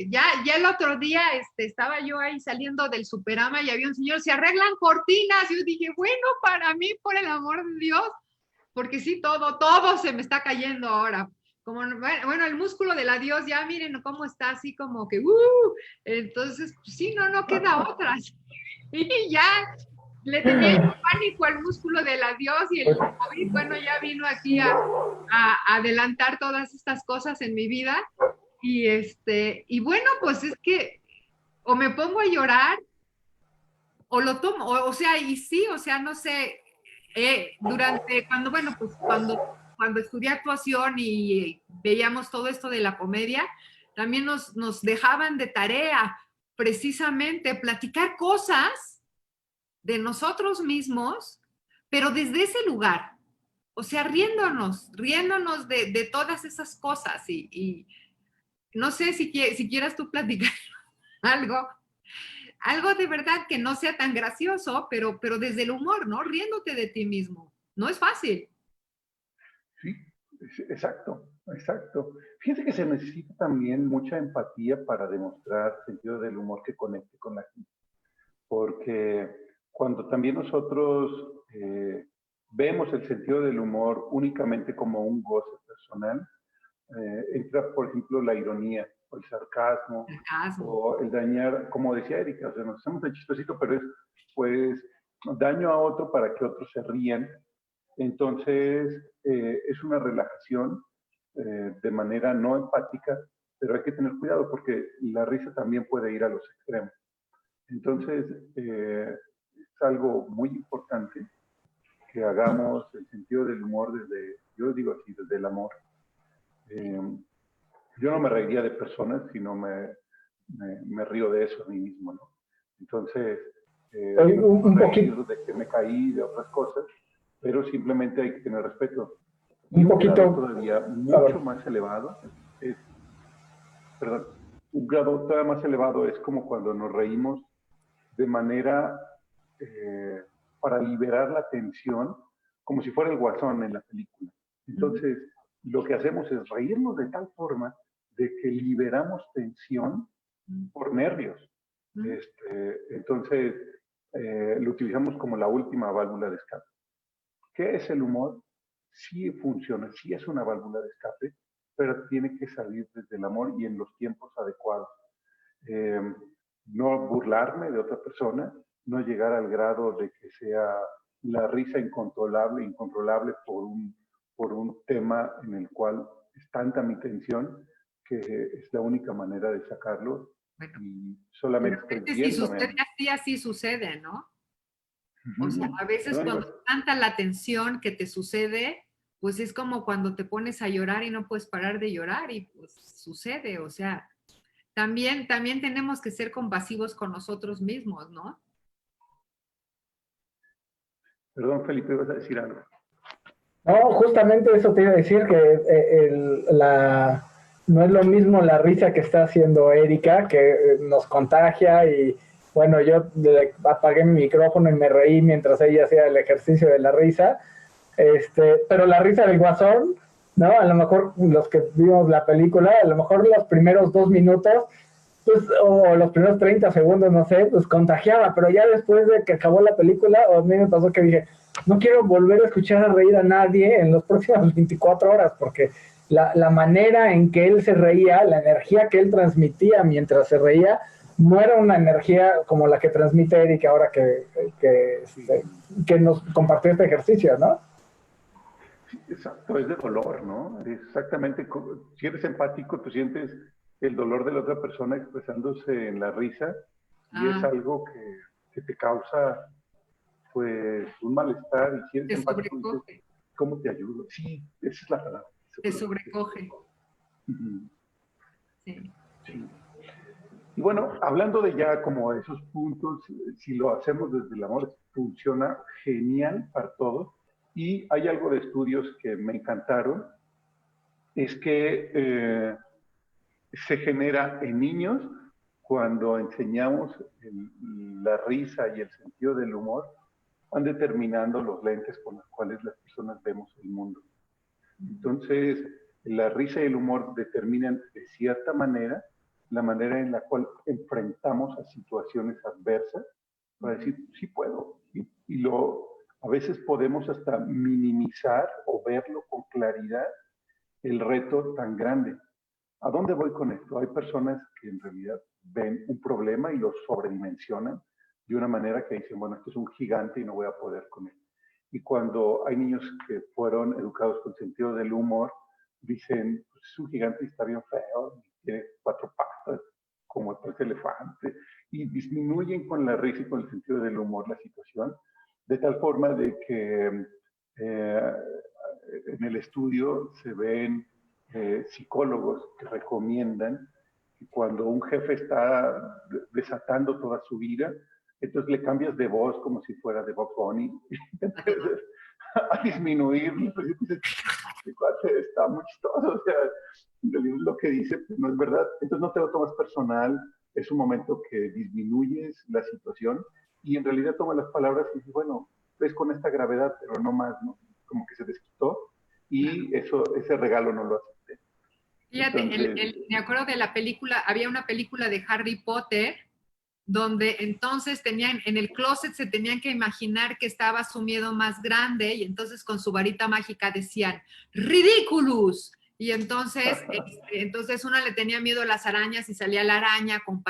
ya el otro día estaba yo ahí saliendo del Superama y había un señor, se arreglan cortinas. Y yo dije, bueno, para mí, por el amor de Dios, porque sí, todo se me está cayendo ahora. Como, bueno, el músculo del adiós, ya miren cómo está así como que, entonces, pues sí, no queda otra. Y ya le tenía yo pánico al músculo del adiós y el COVID, bueno, ya vino aquí a adelantar todas estas cosas en mi vida. Y bueno, pues es que o me pongo a llorar o lo tomo, o sea, y sí, o sea, no sé, cuando, bueno, pues cuando estudié actuación y veíamos todo esto de la comedia, también nos dejaban de tarea precisamente platicar cosas de nosotros mismos, pero desde ese lugar, o sea, riéndonos de todas esas cosas y no sé si quieras tú platicar algo, algo de verdad que no sea tan gracioso, pero desde el humor, ¿no? Riéndote de ti mismo. No es fácil. sí, exacto, exacto. Fíjate que se necesita también mucha empatía para demostrar sentido del humor que conecte con la gente. Porque cuando también nosotros vemos el sentido del humor únicamente como un goce personal, entra, por ejemplo, la ironía o el sarcasmo Sarcasmo. o el dañar, como decía Erika, o sea, nos hacemos el chistosito, pero es, pues, daño a otro para que otros se rían. Entonces, es una relajación de manera no empática, pero hay que tener cuidado porque la risa también puede ir a los extremos. Entonces, es algo muy importante que hagamos el sentido del humor desde, yo digo así, desde el amor. Eh, yo no me reiría de personas, sino me río de eso a mí mismo, ¿no? Entonces, me puedo Un reír poquito, de que me caí, de otras cosas, pero simplemente hay que tener respeto. Y un un grado poquito, todavía a ver, mucho más elevado es, perdón, un grado todavía más elevado es como cuando nos reímos de manera eh, para liberar la tensión, como si fuera el guasón en la película. Entonces, lo que hacemos es reírnos de tal forma de que liberamos tensión por nervios. Entonces, lo utilizamos como la última válvula de escape. ¿Qué es el humor? Sí funciona, sí es una válvula de escape, pero tiene que salir desde el amor y en los tiempos adecuados. Eh, no burlarme de otra persona, no llegar al grado de que sea la risa incontrolable por por un tema en el cual es tanta mi tensión que es la única manera de sacarlo Bueno, y solamente pero estoy si viéndome. sucede así, así sucede, ¿no? O sea, Ujú. a veces No, cuando es tanta la tensión que te sucede, pues es como cuando te pones a llorar y no puedes parar de llorar y pues sucede, o sea, también tenemos que ser compasivos con nosotros mismos, ¿no? perdón, Felipe, vas a decir algo. No, justamente eso te iba a decir, que no es lo mismo la risa que está haciendo Erika, que nos contagia y bueno, yo apagué mi micrófono y me reí mientras ella hacía el ejercicio de la risa, pero la risa del Guasón, ¿no? A lo mejor los que vimos la película, a lo mejor los primeros 2 minutos, pues, o los primeros 30 segundos, no sé, pues contagiaba, pero ya después de que acabó la película, a mí me pasó que dije, no quiero volver a escuchar a reír a nadie en las próximas 24 horas, porque la manera en que él se reía, la energía que él transmitía mientras se reía, no era una energía como la que transmite Eric ahora que nos compartió este ejercicio, ¿no? Sí, exacto, es de dolor, ¿no? Exactamente, si eres empático, tú sientes el dolor de la otra persona expresándose en la risa y es Ah, algo que te causa, pues, un malestar y si eres te empático dices, sobrecoge, ¿cómo te ayudo? Sí, esa es la palabra. te sobrecoge, Ujú. sí. Sí. Y bueno, hablando de ya como esos puntos, si lo hacemos desde el amor, funciona genial para todos. Y hay algo de estudios que me encantaron, es que se genera en niños cuando enseñamos la risa y el sentido del humor, van determinando los lentes con los cuales las personas vemos el mundo. Entonces, la risa y el humor determinan de cierta manera la manera en la cual enfrentamos a situaciones adversas para decir, sí puedo. A veces podemos hasta minimizar o verlo con claridad el reto tan grande. ¿A dónde voy con esto? Hay personas que en realidad ven un problema y lo sobredimensionan de una manera que dicen, bueno, esto es un gigante y no voy a poder con él. Y cuando hay niños que fueron educados con sentido del humor, dicen, pues es un gigante y está bien feo, tiene 4 patas, como el pez elefante, y disminuyen con la risa y con el sentido del humor la situación, de tal forma de que en el estudio se ven psicólogos que recomiendan que cuando un jefe está desatando toda su vida, entonces le cambias de voz como si fuera de Bob Bunny, entonces a disminuir, pues, este cuate está muy chistoso, o sea, en realidad lo que dice pues, no es verdad, entonces no te lo tomas personal, es un momento que disminuyes la situación y en realidad tomas las palabras y dices, bueno, ves con esta gravedad, pero no más, ¿no? Como que se desquitó y eso, ese regalo no lo acepté. Fíjate, Entonces, me acuerdo de la película, había una película de Harry Potter donde entonces tenían, en el closet se tenían que imaginar que estaba su miedo más grande y entonces con su varita mágica decían, ¡Ridiculous! Y entonces una le tenía miedo a las arañas y salía la araña con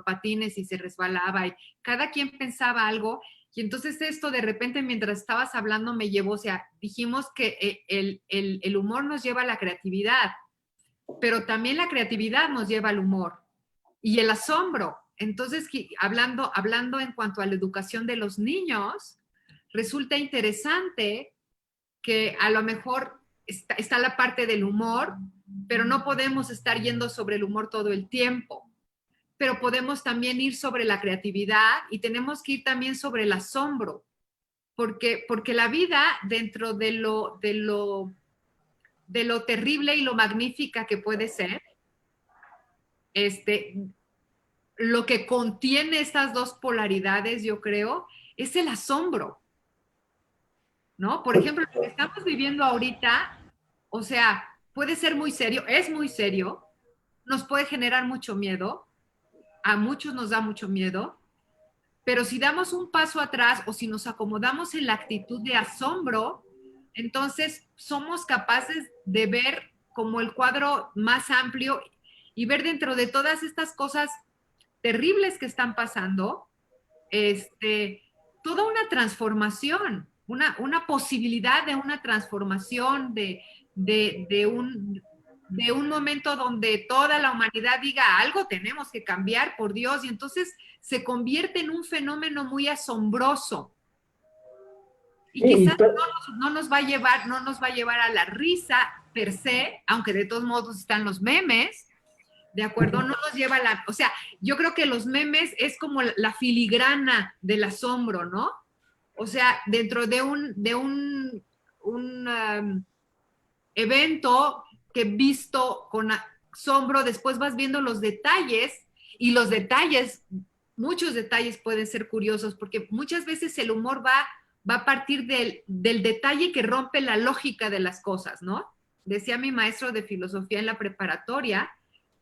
patines y se resbalaba y cada quien pensaba algo. Y entonces esto de repente mientras estabas hablando me llevó, o sea, dijimos que el humor nos lleva a la creatividad, pero también la creatividad nos lleva al humor y el asombro. Entonces, hablando en cuanto a la educación de los niños, resulta interesante que a lo mejor está la parte del humor, pero no podemos estar yendo sobre el humor todo el tiempo. Pero podemos también ir sobre la creatividad y tenemos que ir también sobre el asombro, porque la vida dentro de lo terrible y lo magnífica que puede ser, lo que contiene estas dos polaridades, yo creo, es el asombro, ¿no? Por Pues, ejemplo, lo que estamos viviendo ahorita, o sea, puede ser muy serio, es muy serio, nos puede generar mucho miedo, a muchos nos da mucho miedo, pero si damos un paso atrás o si nos acomodamos en la actitud de asombro, entonces somos capaces de ver como el cuadro más amplio y ver dentro de todas estas cosas terribles que están pasando, toda una transformación. una posibilidad de una transformación, de un momento donde toda la humanidad diga algo tenemos que cambiar, por Dios, y entonces se convierte en un fenómeno muy asombroso. Y Sí, quizás no nos va a llevar a la risa per se, aunque de todos modos están los memes, ¿de acuerdo? No nos lleva a la... O sea, yo creo que los memes es como la filigrana del asombro, ¿no? O sea, dentro de un evento que visto con asombro, después vas viendo los detalles y los detalles, muchos detalles pueden ser curiosos porque muchas veces el humor va a partir del detalle que rompe la lógica de las cosas, ¿no? Decía mi maestro de filosofía en la preparatoria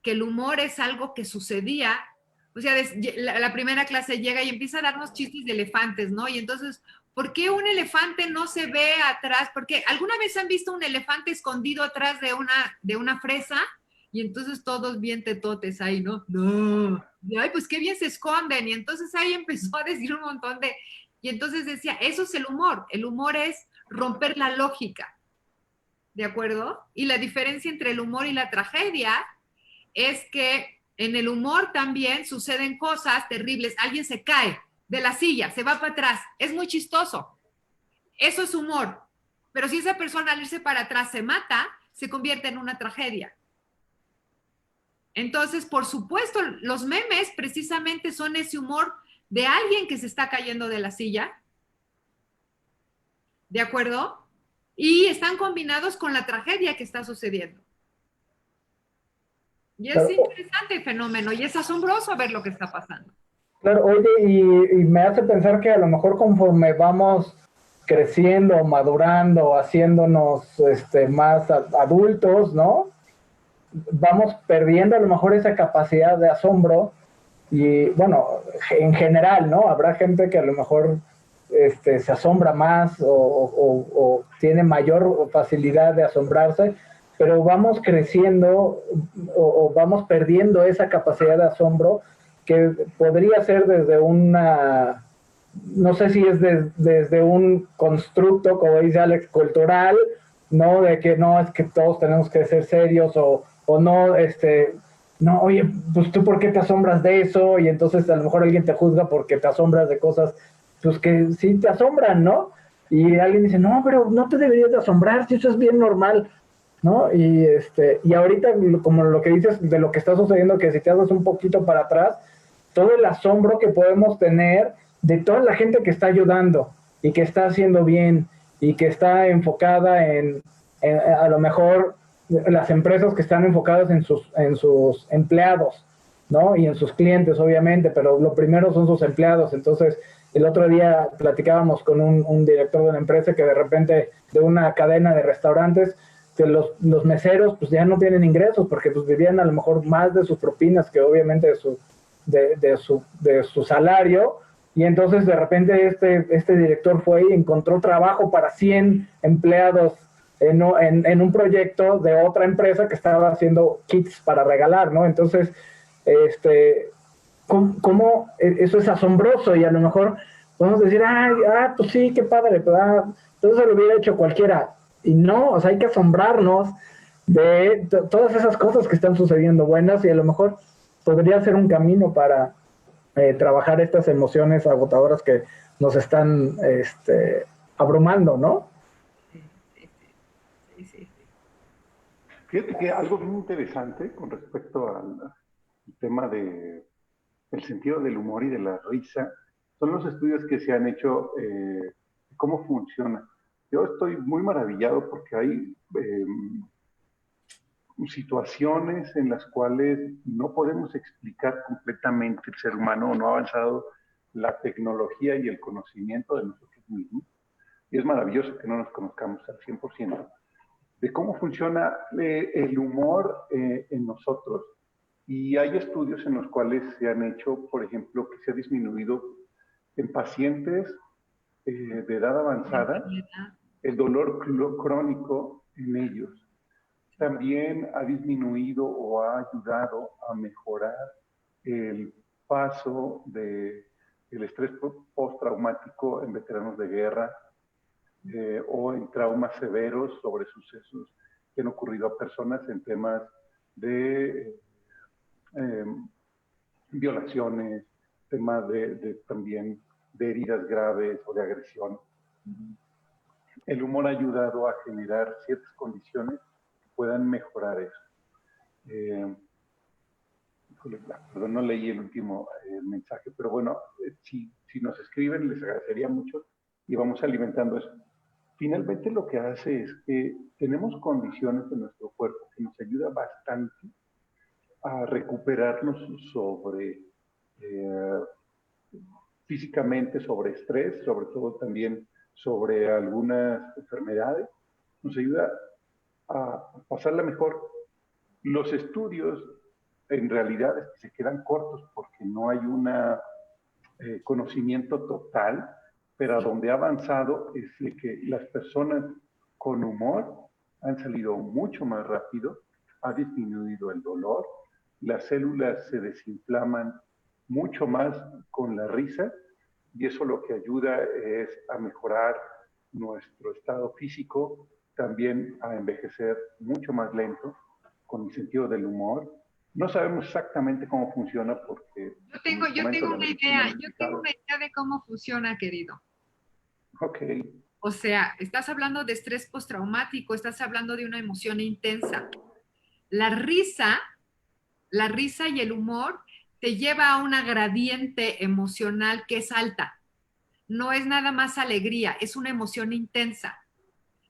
que el humor es algo que sucedía, o sea, la primera clase llega y empieza a darnos chistes de elefantes, ¿no? Y entonces, ¿por qué un elefante no se ve atrás? Porque alguna vez han visto un elefante escondido atrás de una fresa y entonces todos bien tetotes ahí, ¿no? No. Y, ay, pues qué bien se esconden. Y entonces ahí empezó a decir un montón de... Y entonces decía, eso es el humor. El humor es romper la lógica, ¿de acuerdo? Y la diferencia entre el humor y la tragedia es que en el humor también suceden cosas terribles. Alguien se cae de la silla, se va para atrás. Es muy chistoso. Eso es humor. Pero si esa persona al irse para atrás se mata, se convierte en una tragedia. Entonces, por supuesto, los memes precisamente son ese humor de alguien que se está cayendo de la silla, ¿de acuerdo? Y están combinados con la tragedia que está sucediendo. Y es claro, interesante el fenómeno y es asombroso ver lo que está pasando. claro, oye, y me hace pensar que a lo mejor conforme vamos creciendo, madurando, haciéndonos más adultos, ¿no? Vamos perdiendo a lo mejor esa capacidad de asombro y bueno, en general, ¿no? Habrá gente que a lo mejor se asombra más o tiene mayor facilidad de asombrarse, pero vamos creciendo o vamos perdiendo esa capacidad de asombro que podría ser desde una, no sé si es desde un constructo, como dice Alex, cultural, ¿no? De que no, es que todos tenemos que ser serios o no, no, oye, pues tú por qué te asombras de eso y entonces a lo mejor alguien te juzga porque te asombras de cosas, pues que sí te asombran, ¿no? Y alguien dice, no, pero no te deberías de asombrar, si eso es bien normal, ¿no? Y ahorita, como lo que dices de lo que está sucediendo, que si te haces un poquito para atrás, todo el asombro que podemos tener de toda la gente que está ayudando y que está haciendo bien y que está enfocada en a lo mejor las empresas que están enfocadas en sus empleados, ¿no? Y en sus clientes, obviamente, pero lo primero son sus empleados. Entonces, el otro día platicábamos con un director de una empresa que de repente, de una cadena de restaurantes, que los meseros pues ya no tienen ingresos porque pues vivían a lo mejor más de sus propinas que obviamente de su salario, y entonces de repente este director fue y encontró trabajo para 100 empleados en un proyecto de otra empresa que estaba haciendo kits para regalar, ¿no? Entonces, ¿cómo eso es asombroso? Y a lo mejor podemos decir, pues sí, qué padre, pero entonces lo hubiera hecho cualquiera. Y no, o sea, hay que asombrarnos de todas esas cosas que están sucediendo buenas y a lo mejor podría ser un camino para trabajar estas emociones agotadoras que nos están abrumando, ¿no? Sí. Fíjate que algo muy interesante con respecto al tema de el sentido del humor y de la risa son los estudios que se han hecho, cómo funciona. Yo estoy muy maravillado porque hay situaciones en las cuales no podemos explicar completamente el ser humano, no ha avanzado la tecnología y el conocimiento de nosotros mismos. Y es maravilloso que no nos conozcamos al 100%, de cómo funciona el humor en nosotros. Y hay estudios en los cuales se han hecho, por ejemplo, que se ha disminuido en pacientes de edad avanzada el dolor crónico en ellos. También ha disminuido o ha ayudado a mejorar el paso del estrés postraumático en veteranos de guerra. o en traumas severos sobre sucesos que han ocurrido a personas en temas de violaciones, temas también de heridas graves o de agresión. El humor ha ayudado a generar ciertas condiciones que puedan mejorar eso. Perdón, no leí el último mensaje, pero bueno, si nos escriben les agradecería mucho y vamos alimentando eso. Finalmente lo que hace es que tenemos condiciones en nuestro cuerpo que nos ayuda bastante a recuperarnos físicamente sobre estrés, sobre todo también sobre algunas enfermedades, nos ayuda a pasarla mejor. Los estudios en realidad es que se quedan cortos porque no hay un conocimiento total, pero a donde ha avanzado es de que las personas con humor han salido mucho más rápido, ha disminuido el dolor, las células se desinflaman mucho más con la risa y eso lo que ayuda es a mejorar nuestro estado físico, también a envejecer mucho más lento con el sentido del humor. No sabemos exactamente cómo funciona porque... Yo tengo una idea de cómo funciona, querido. Ok. O sea, estás hablando de estrés postraumático, estás hablando de una emoción intensa. La risa y el humor te lleva a una gradiente emocional que es alta. No es nada más alegría, es una emoción intensa.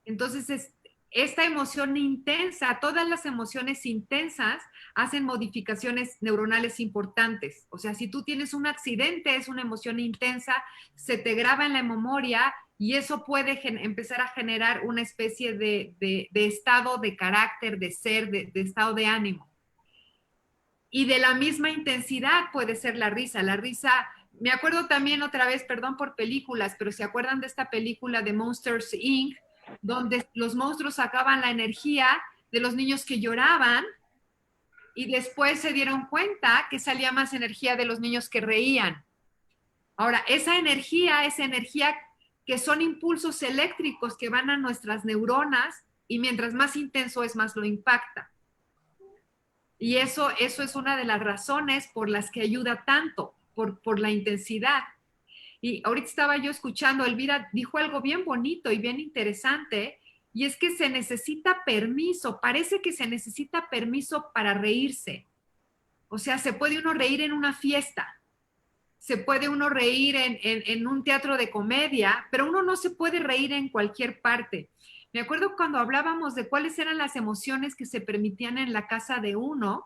Entonces, esta emoción intensa, todas las emociones intensas hacen modificaciones neuronales importantes. O sea, si tú tienes un accidente, es una emoción intensa, se te graba en la memoria y eso puede empezar a generar una especie de estado de carácter, de ser, de estado de ánimo. Y de la misma intensidad puede ser la risa. La risa, me acuerdo también otra vez, perdón por películas, pero ¿se acuerdan de esta película de Monsters, Inc., donde los monstruos sacaban la energía de los niños que lloraban y después se dieron cuenta que salía más energía de los niños que reían? Ahora, esa energía que son impulsos eléctricos que van a nuestras neuronas y mientras más intenso es, más lo impacta. Y eso es una de las razones por las que ayuda tanto, por la intensidad. Y ahorita estaba yo escuchando, Elvira dijo algo bien bonito y bien interesante, y es que se necesita permiso, parece que se necesita permiso para reírse. O sea, se puede uno reír en una fiesta, se puede uno reír en un teatro de comedia, pero uno no se puede reír en cualquier parte. Me acuerdo cuando hablábamos de cuáles eran las emociones que se permitían en la casa de uno,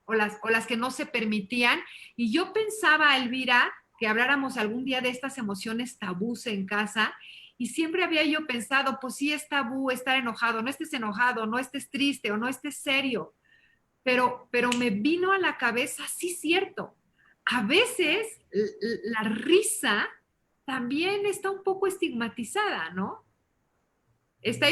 o las que no se permitían, y yo pensaba, Elvira, que habláramos algún día de estas emociones tabús en casa, y siempre había yo pensado, pues sí es tabú estar enojado, no estés enojado, no estés triste o no estés serio, pero me vino a la cabeza, sí, cierto, a veces la risa también está un poco estigmatizada, ¿no? Está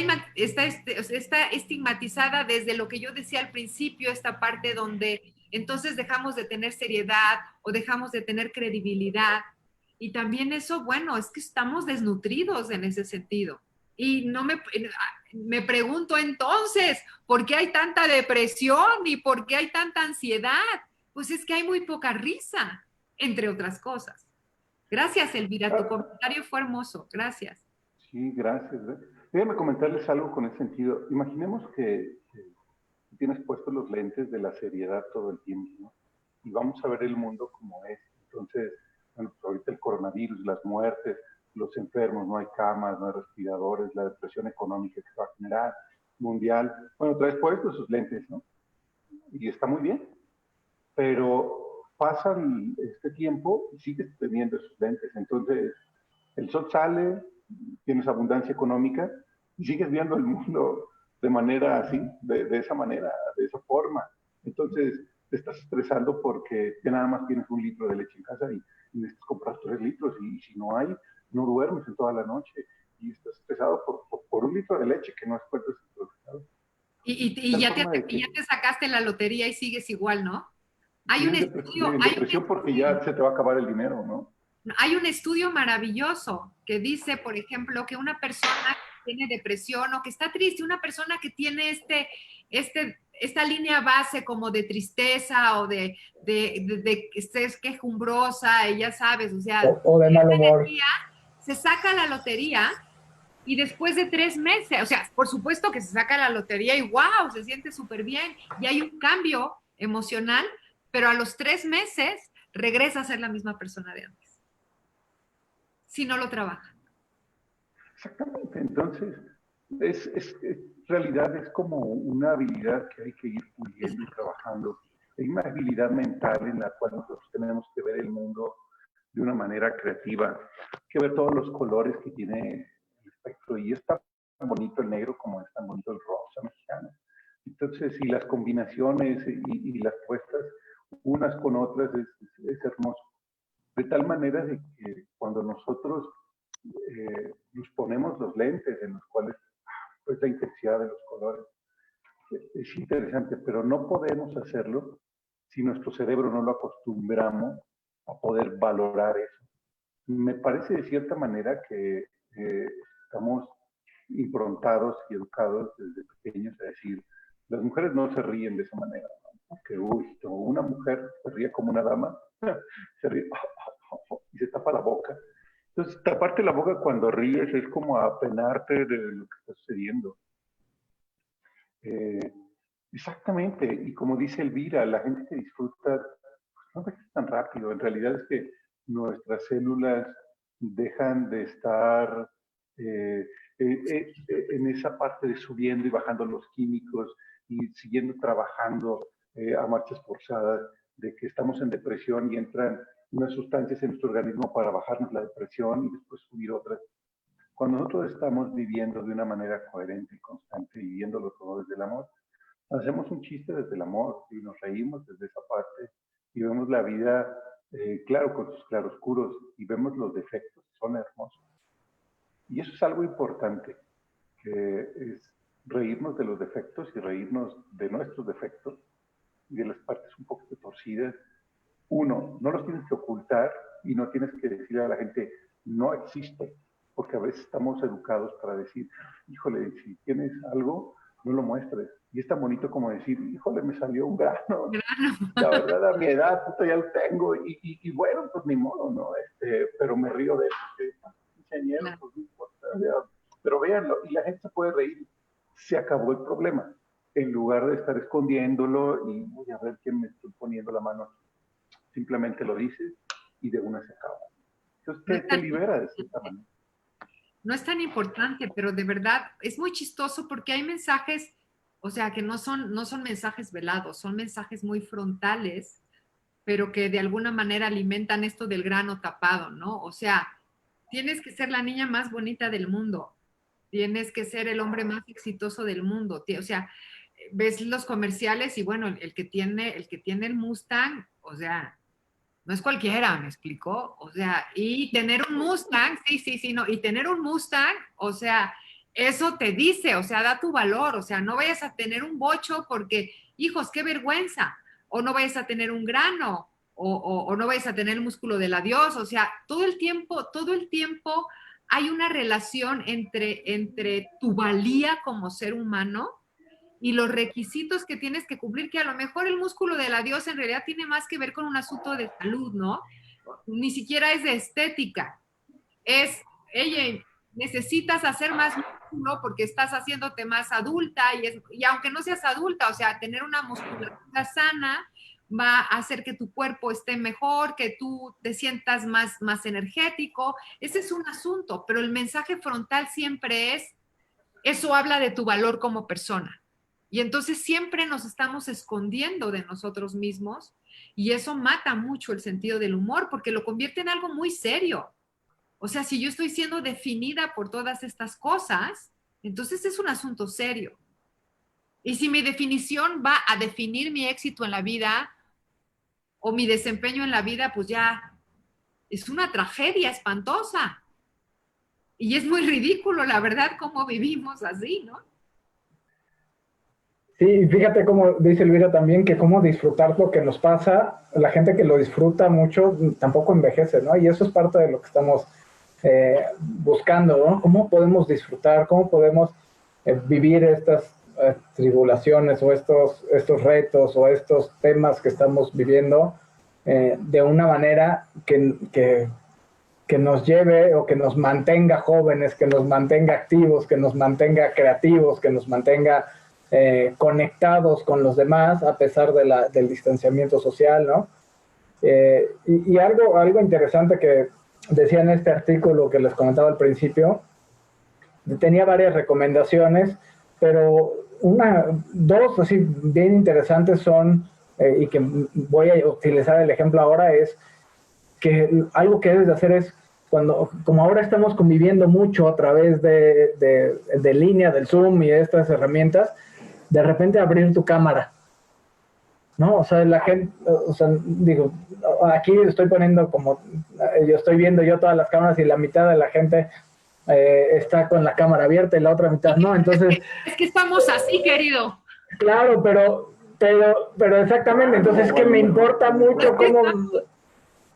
estigmatizada desde lo que yo decía al principio, esta parte donde entonces dejamos de tener seriedad o dejamos de tener credibilidad. Y también eso, bueno, es que estamos desnutridos en ese sentido. Y no me pregunto entonces, ¿por qué hay tanta depresión y por qué hay tanta ansiedad? Pues es que hay muy poca risa, entre otras cosas. Gracias, Elvira, tu comentario fue hermoso. Gracias. Sí, gracias. Déjame comentarles algo con ese sentido. Imaginemos que tienes puestos los lentes de la seriedad todo el tiempo, ¿no? Y vamos a ver el mundo como es. Entonces, bueno, pues ahorita el coronavirus, las muertes, los enfermos, no hay camas, no hay respiradores, la depresión económica que se va a generar, mundial. Bueno, traes puestos esos lentes, ¿no? Y está muy bien. Pero pasa este tiempo y sigues teniendo esos lentes. Entonces, el sol sale, tienes abundancia económica y sigues viendo el mundo de manera así, de esa manera, de esa forma. Entonces, te estás estresando porque nada más tienes 1 litro de leche en casa y necesitas comprar 3 litros y si no hay, no duermes en toda la noche y estás estresado por 1 litro de leche que no has puesto estresado. Y ya te sacaste la lotería y sigues igual, ¿no? Hay un estudio. Depresión porque ya se te va a acabar el dinero, ¿no? Hay un estudio maravilloso que dice, por ejemplo, que una persona que tiene depresión o que está triste, una persona que tiene esta línea base como de tristeza o de que estés quejumbrosa, y ya sabes, o sea, O de mal humor. se saca la lotería y después de 3 meses, o sea, por supuesto que se saca la lotería y wow, se siente súper bien y hay un cambio emocional, pero a los 3 meses regresa a ser la misma persona de antes, si no lo trabaja. Exactamente, entonces, en realidad es como una habilidad que hay que ir puliendo y trabajando. Hay una habilidad mental en la cual nosotros tenemos que ver el mundo de una manera creativa, que ver todos los colores que tiene el espectro, y es tan bonito el negro como es tan bonito el rosa mexicano. Entonces, y las combinaciones y las puestas unas con otras es hermoso. De tal manera de que cuando nosotros nos ponemos los lentes en los cuales pues la intensidad de los colores es interesante, pero no podemos hacerlo si nuestro cerebro no lo acostumbramos a poder valorar eso. Me parece de cierta manera que estamos improntados y educados desde pequeños a decir, las mujeres no se ríen de esa manera, ¿no? Porque, uy, una mujer se ríe como una dama, se ríe y se tapa la boca. Entonces, taparte la boca cuando ríes es como apenarte de lo que está sucediendo. Exactamente, y como dice Elvira, la gente que disfruta pues, no es tan rápido. En realidad es que nuestras células dejan de estar en esa parte de subiendo y bajando los químicos y siguiendo trabajando a marchas forzadas, de que estamos en depresión y entran unas sustancias en nuestro organismo para bajarnos la depresión y después subir otras. Cuando nosotros estamos viviendo de una manera coherente y constante y viviendo los colores del amor, hacemos un chiste desde el amor y nos reímos desde esa parte y vemos la vida, claro, con sus claroscuros y vemos los defectos, son hermosos. Y eso es algo importante, que es reírnos de los defectos y reírnos de nuestros defectos y de las partes un poquito torcidas. Uno, no los tienes que ocultar y no tienes que decir a la gente, no existe, porque a veces estamos educados para decir, híjole, si tienes algo, no lo muestres. Y es tan bonito como decir, híjole, me salió un grano. La verdad, a mi edad, puto, ya lo tengo. Y bueno, pues ni modo, ¿no? Pero me río de eso. Ingeniero, pues no importa. Pero véanlo, y la gente se puede reír. Se acabó el problema. En lugar de estar escondiéndolo y voy a ver quién me estoy poniendo la mano. Simplemente lo dices y de una se acaba. Entonces te libera de cierta manera. No es tan importante, pero de verdad es muy chistoso porque hay mensajes, o sea, que no son mensajes velados, son mensajes muy frontales, pero que de alguna manera alimentan esto del grano tapado, ¿no? O sea, tienes que ser la niña más bonita del mundo, tienes que ser el hombre más exitoso del mundo, o sea, ves los comerciales y bueno, el que tiene el Mustang, o sea, no es cualquiera, ¿me explicó? O sea, y tener un Mustang, sí, no, y tener un Mustang, o sea, eso te dice, o sea, da tu valor, o sea, no vayas a tener un bocho porque, hijos, qué vergüenza, o no vayas a tener un grano, o no vayas a tener el músculo del adiós, o sea, todo el tiempo hay una relación entre tu valía como ser humano y los requisitos que tienes que cumplir, que a lo mejor el músculo de la diosa en realidad tiene más que ver con un asunto de salud, ¿no? Ni siquiera es de estética. Es, ella, necesitas hacer más músculo porque estás haciéndote más adulta y aunque no seas adulta, o sea, tener una musculatura sana va a hacer que tu cuerpo esté mejor, que tú te sientas más energético. Ese es un asunto, pero el mensaje frontal siempre es, eso habla de tu valor como persona. Y entonces siempre nos estamos escondiendo de nosotros mismos y eso mata mucho el sentido del humor porque lo convierte en algo muy serio. O sea, si yo estoy siendo definida por todas estas cosas, entonces es un asunto serio. Y si mi definición va a definir mi éxito en la vida o mi desempeño en la vida, pues ya es una tragedia espantosa. Y es muy ridículo, la verdad, cómo vivimos así, ¿no? Sí, fíjate cómo dice Elvira también, que cómo disfrutar lo que nos pasa, la gente que lo disfruta mucho tampoco envejece, ¿no? Y eso es parte de lo que estamos buscando, ¿no? ¿Cómo podemos disfrutar, cómo podemos vivir estas tribulaciones o estos retos o estos temas que estamos viviendo de una manera que nos lleve o que nos mantenga jóvenes, que nos mantenga activos, que nos mantenga creativos, que nos mantenga conectados con los demás a pesar del distanciamiento social, ¿no? Y algo interesante que decía en este artículo que les comentaba al principio, tenía varias recomendaciones, pero dos así bien interesantes son, y que voy a utilizar el ejemplo ahora, es que algo que debes de hacer es, como ahora estamos conviviendo mucho a través de línea, del Zoom y de estas herramientas, de repente abrir tu cámara, ¿no? O sea, la gente, o sea, digo, aquí estoy poniendo como, yo estoy viendo yo todas las cámaras y la mitad de la gente está con la cámara abierta y la otra mitad no, entonces... Es que estamos así, querido. Claro, pero exactamente, entonces es que me importa mucho cómo...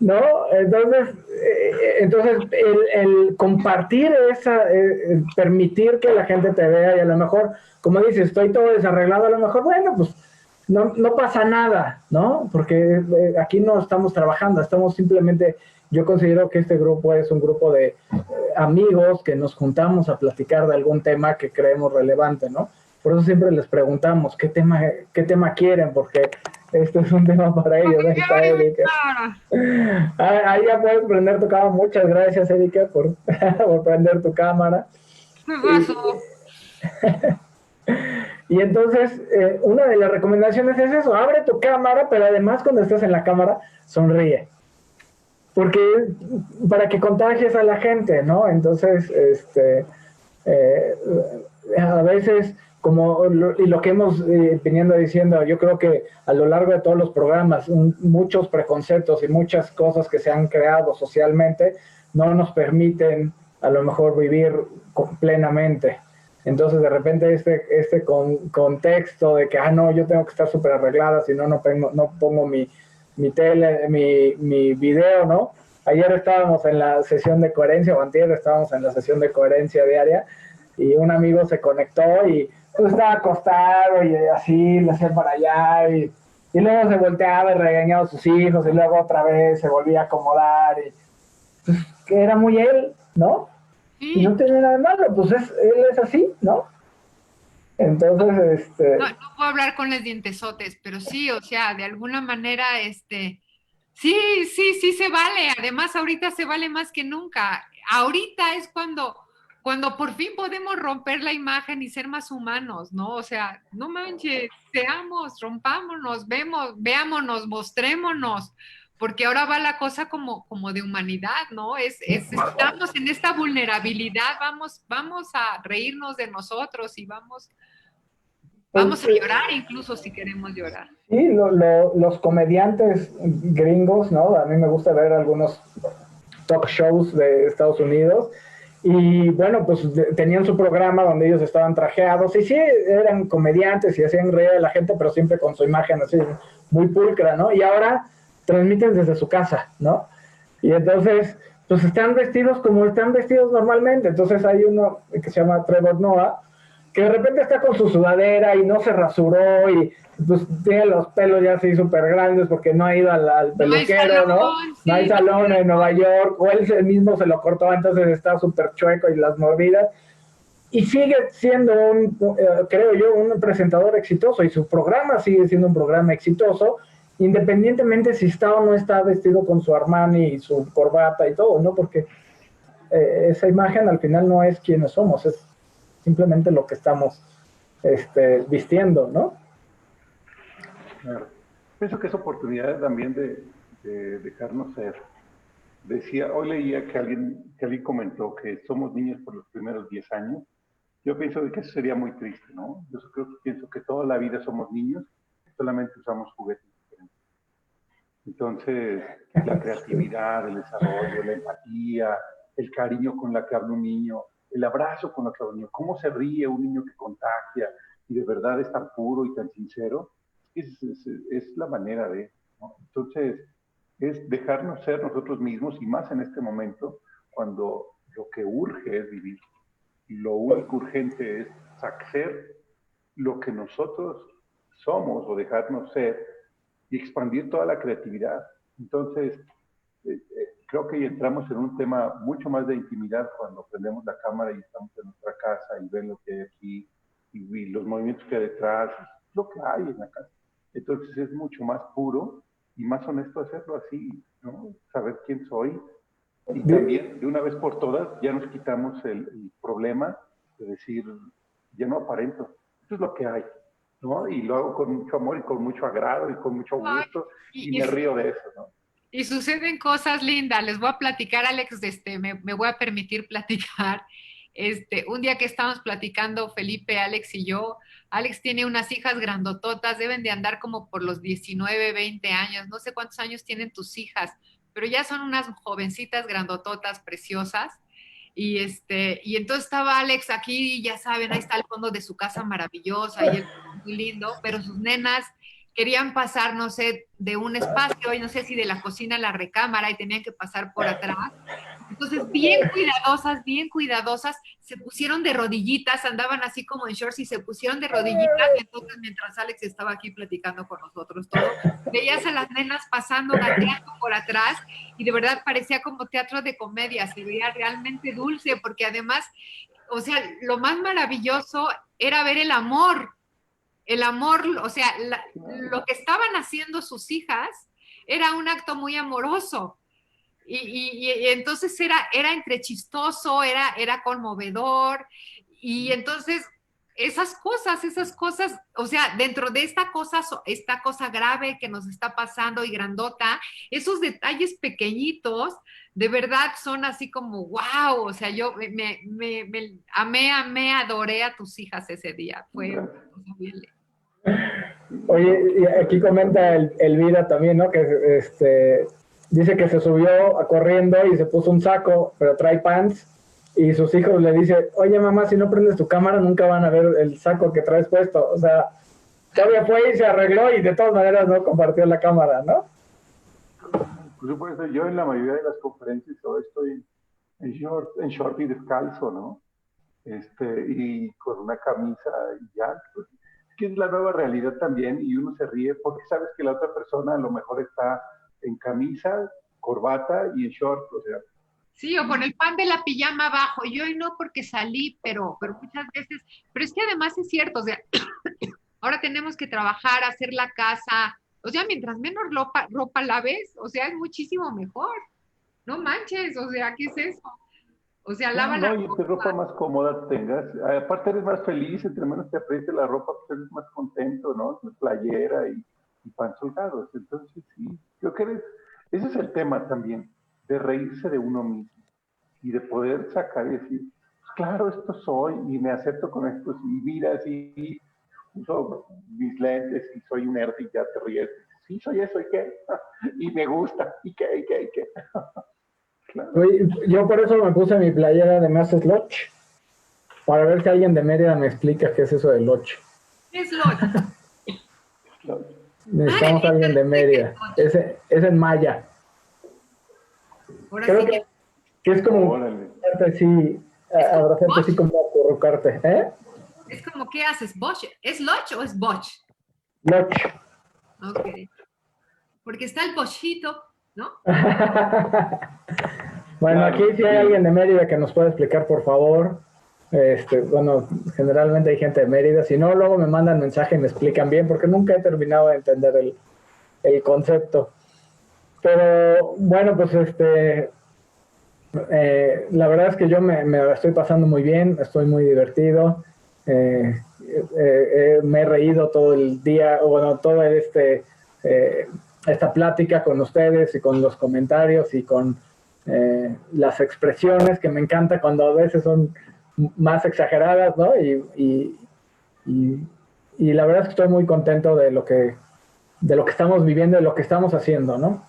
¿No? Entonces el compartir permitir que la gente te vea y a lo mejor, como dices, estoy todo desarreglado, a lo mejor, bueno, pues no pasa nada, ¿no? Porque aquí no estamos trabajando, estamos simplemente, yo considero que este grupo es un grupo de amigos que nos juntamos a platicar de algún tema que creemos relevante, ¿no? Por eso siempre les preguntamos qué tema quieren, porque esto es un tema para ellos. Ahí está Erika. Ahí ya puedes prender tu cámara. Muchas gracias, Erika, por prender tu cámara. ¿Qué pasó? Y entonces, una de las recomendaciones es eso, abre tu cámara, pero además cuando estés en la cámara, sonríe. Porque para que contagies a la gente, ¿no? Entonces, a veces, y lo que hemos venido diciendo, yo creo que a lo largo de todos los programas, muchos preconceptos y muchas cosas que se han creado socialmente no nos permiten a lo mejor vivir plenamente. Entonces, de repente, este contexto de que, no, yo tengo que estar súper arreglada, si no pongo mi video, ¿no? Ayer estábamos en la sesión de coherencia, o antier estábamos en la sesión de coherencia diaria, y un amigo se conectó y pues estaba acostado y así, le hacía para allá, y luego se volteaba y regañaba a sus hijos, y luego otra vez se volvía a acomodar, y pues que era muy él, ¿no? Sí. Y no tiene nada de malo, pues él es así, ¿no? Entonces, No puedo hablar con los dientesotes, pero sí, o sea, de alguna manera, sí se vale. Además, ahorita se vale más que nunca. Ahorita es cuando por fin podemos romper la imagen y ser más humanos, ¿no? O sea, no manches, rompámonos, veámonos, mostrémonos, porque ahora va la cosa como de humanidad, ¿no? Estamos en esta vulnerabilidad, vamos a reírnos de nosotros y vamos a llorar incluso si queremos llorar. Sí, los comediantes gringos, ¿no? A mí me gusta ver algunos talk shows de Estados Unidos y bueno, pues tenían su programa donde ellos estaban trajeados y sí, eran comediantes y hacían reír a la gente, pero siempre con su imagen así muy pulcra, ¿no? Y ahora transmiten desde su casa, ¿no? Y entonces, pues están vestidos como están vestidos normalmente. Entonces hay uno que se llama Trevor Noah, que de repente está con su sudadera y no se rasuró y pues tiene los pelos ya así súper grandes porque no ha ido al peluquero, ¿no? No hay salón en Nueva York, o él mismo se lo cortó, entonces está súper chueco y las mordidas. Y sigue siendo, creo yo, un presentador exitoso y su programa sigue siendo un programa exitoso, independientemente si está o no está vestido con su Armani y su corbata y todo, ¿no? Porque esa imagen al final no es quienes somos, es simplemente lo que estamos vistiendo, ¿no? Claro. Pienso que es oportunidad también de dejarnos ser. Hoy leía que alguien comentó que somos niños por los primeros 10 años. Yo pienso que eso sería muy triste, ¿no? Pienso que toda la vida somos niños, solamente usamos juguetes diferentes. Entonces, la creatividad, el desarrollo, la empatía, el cariño con la que habla un niño, el abrazo con la que habla un niño, cómo se ríe un niño que contagia, y de verdad es tan puro y tan sincero, es la manera de, ¿no? Entonces, es dejarnos ser nosotros mismos, y más en este momento, cuando lo que urge es vivir. Y lo único urgente es ser lo que nosotros somos o dejarnos ser y expandir toda la creatividad. Entonces, creo que entramos en un tema mucho más de intimidad cuando prendemos la cámara y estamos en nuestra casa y ven lo que hay aquí y los movimientos que hay detrás, lo que hay en la casa. Entonces es mucho más puro y más honesto hacerlo así, ¿no? Saber quién soy. Y también, de una vez por todas, ya nos quitamos el problema de decir, ya no aparento, esto es lo que hay, ¿no? Y lo hago con mucho amor y con mucho agrado y con mucho gusto, y me río de eso, ¿no? Y suceden cosas lindas. Les voy a platicar, Alex, me voy a permitir platicar. Un día que estábamos platicando, Felipe, Alex y yo, Alex tiene unas hijas grandototas, deben de andar como por los 19, 20 años, no sé cuántos años tienen tus hijas, pero ya son unas jovencitas grandototas, preciosas. Y entonces estaba Alex aquí, ya saben, ahí está el fondo de su casa maravillosa y es muy lindo, pero sus nenas querían pasar, no sé, de un espacio, y no sé si de la cocina a la recámara, y tenían que pasar por atrás. Entonces, bien cuidadosas, se pusieron de rodillitas, andaban así como en shorts y se pusieron de rodillitas. Entonces, mientras Alex estaba aquí platicando con nosotros todo, veías a las nenas pasando, gateando por atrás, y de verdad parecía como teatro de comedia, se veía realmente dulce, porque además, o sea, lo más maravilloso era ver el amor, o sea, lo que estaban haciendo sus hijas era un acto muy amoroso. Y entonces era entre chistoso, era conmovedor. Y entonces esas cosas, o sea, dentro de esta cosa grave que nos está pasando y grandota, esos detalles pequeñitos, de verdad son así como, wow, o sea, yo amé, adoré a tus hijas ese día. Fue bien. Oye, y aquí comenta Elvira también, ¿no? Que dice que se subió corriendo y se puso un saco, pero trae pants, y sus hijos le dicen, oye mamá, si no prendes tu cámara nunca van a ver el saco que traes puesto. O sea, todavía fue y se arregló y de todas maneras no compartió la cámara, ¿no? Por supuesto, yo en la mayoría de las conferencias hoy estoy en short y descalzo, ¿no? Y con una camisa y ya, pues, que es la nueva realidad también, y uno se ríe porque sabes que la otra persona a lo mejor está en camisa, corbata y en short, o sea. Sí, o con el pan de la pijama abajo. Yo hoy no porque salí, pero muchas veces, pero es que además es cierto, o sea, ahora tenemos que trabajar, hacer la casa, o sea, mientras menos ropa laves, o sea, es muchísimo mejor. No manches, o sea, ¿qué es eso? O sea, lava la No, y entre ropa más cómoda tengas, aparte eres más feliz, entre menos te apriete la ropa, pues eres más contento, ¿no? Playera y pants holgados. Entonces, sí, yo creo que ese es el tema también, de reírse de uno mismo y de poder sacar y decir, pues claro, esto soy y me acepto con esto, y mira, sí, uso mis lentes y soy un nerd y ya te ríes. Sí, soy eso, ¿y qué? Y me gusta, ¿y qué? Claro. Oye, yo por eso me puse mi playera de Mass Lodge, para ver si alguien de Mérida me explica qué es eso de Lodge. ¿Qué es Lodge? Necesitamos a alguien de Mérida. Es en maya. Ahora Creo sí que es como sí, abrazarte así como acurrucarte. Es como, ¿qué haces? ¿Bosch? ¿Es Lodge o es Bosch? Lodge. Ok. Porque está el Boschito, ¿no? Bueno, claro, aquí si hay alguien de Mérida que nos pueda explicar, por favor. Bueno, generalmente hay gente de Mérida. Si no, luego me mandan mensaje y me explican bien, porque nunca he terminado de entender el concepto. Pero bueno, pues la verdad es que yo me estoy pasando muy bien, estoy muy divertido. Me he reído todo el día, bueno, toda esta plática con ustedes y con los comentarios y con las expresiones, que me encanta cuando a veces son más exageradas, ¿no? Y la verdad es que estoy muy contento de lo que estamos viviendo, de lo que estamos haciendo, ¿no?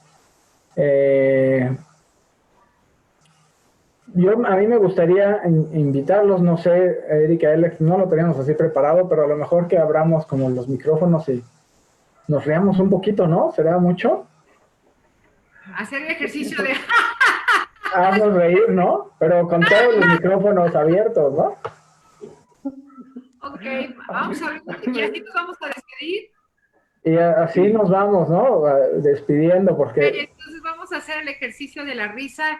a mí me gustaría invitarlos, no sé, Erika, Alex, no lo teníamos así preparado, pero a lo mejor que abramos como los micrófonos y nos riamos un poquito, ¿no? ¿Será mucho? Hacer el ejercicio de... Haznos reír, ¿no? Pero con todos los micrófonos abiertos, ¿no? Ok, vamos a ver, y así nos vamos a despedir. Y así nos vamos, ¿no? Despidiendo, Ok, porque... entonces vamos a hacer el ejercicio de la risa.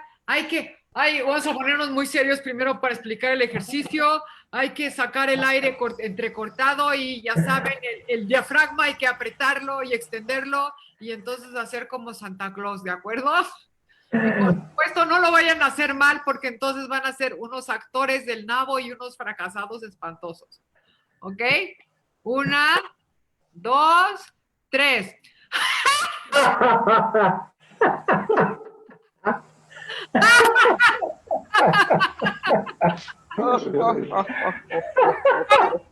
Vamos a ponernos muy serios primero para explicar el ejercicio. Hay que sacar el aire entrecortado y ya saben, el diafragma hay que apretarlo y extenderlo y entonces hacer como Santa Claus, ¿de acuerdo? Y por supuesto no lo vayan a hacer mal porque entonces van a ser unos actores del nabo y unos fracasados espantosos. ¿Ok? 1, 2, 3.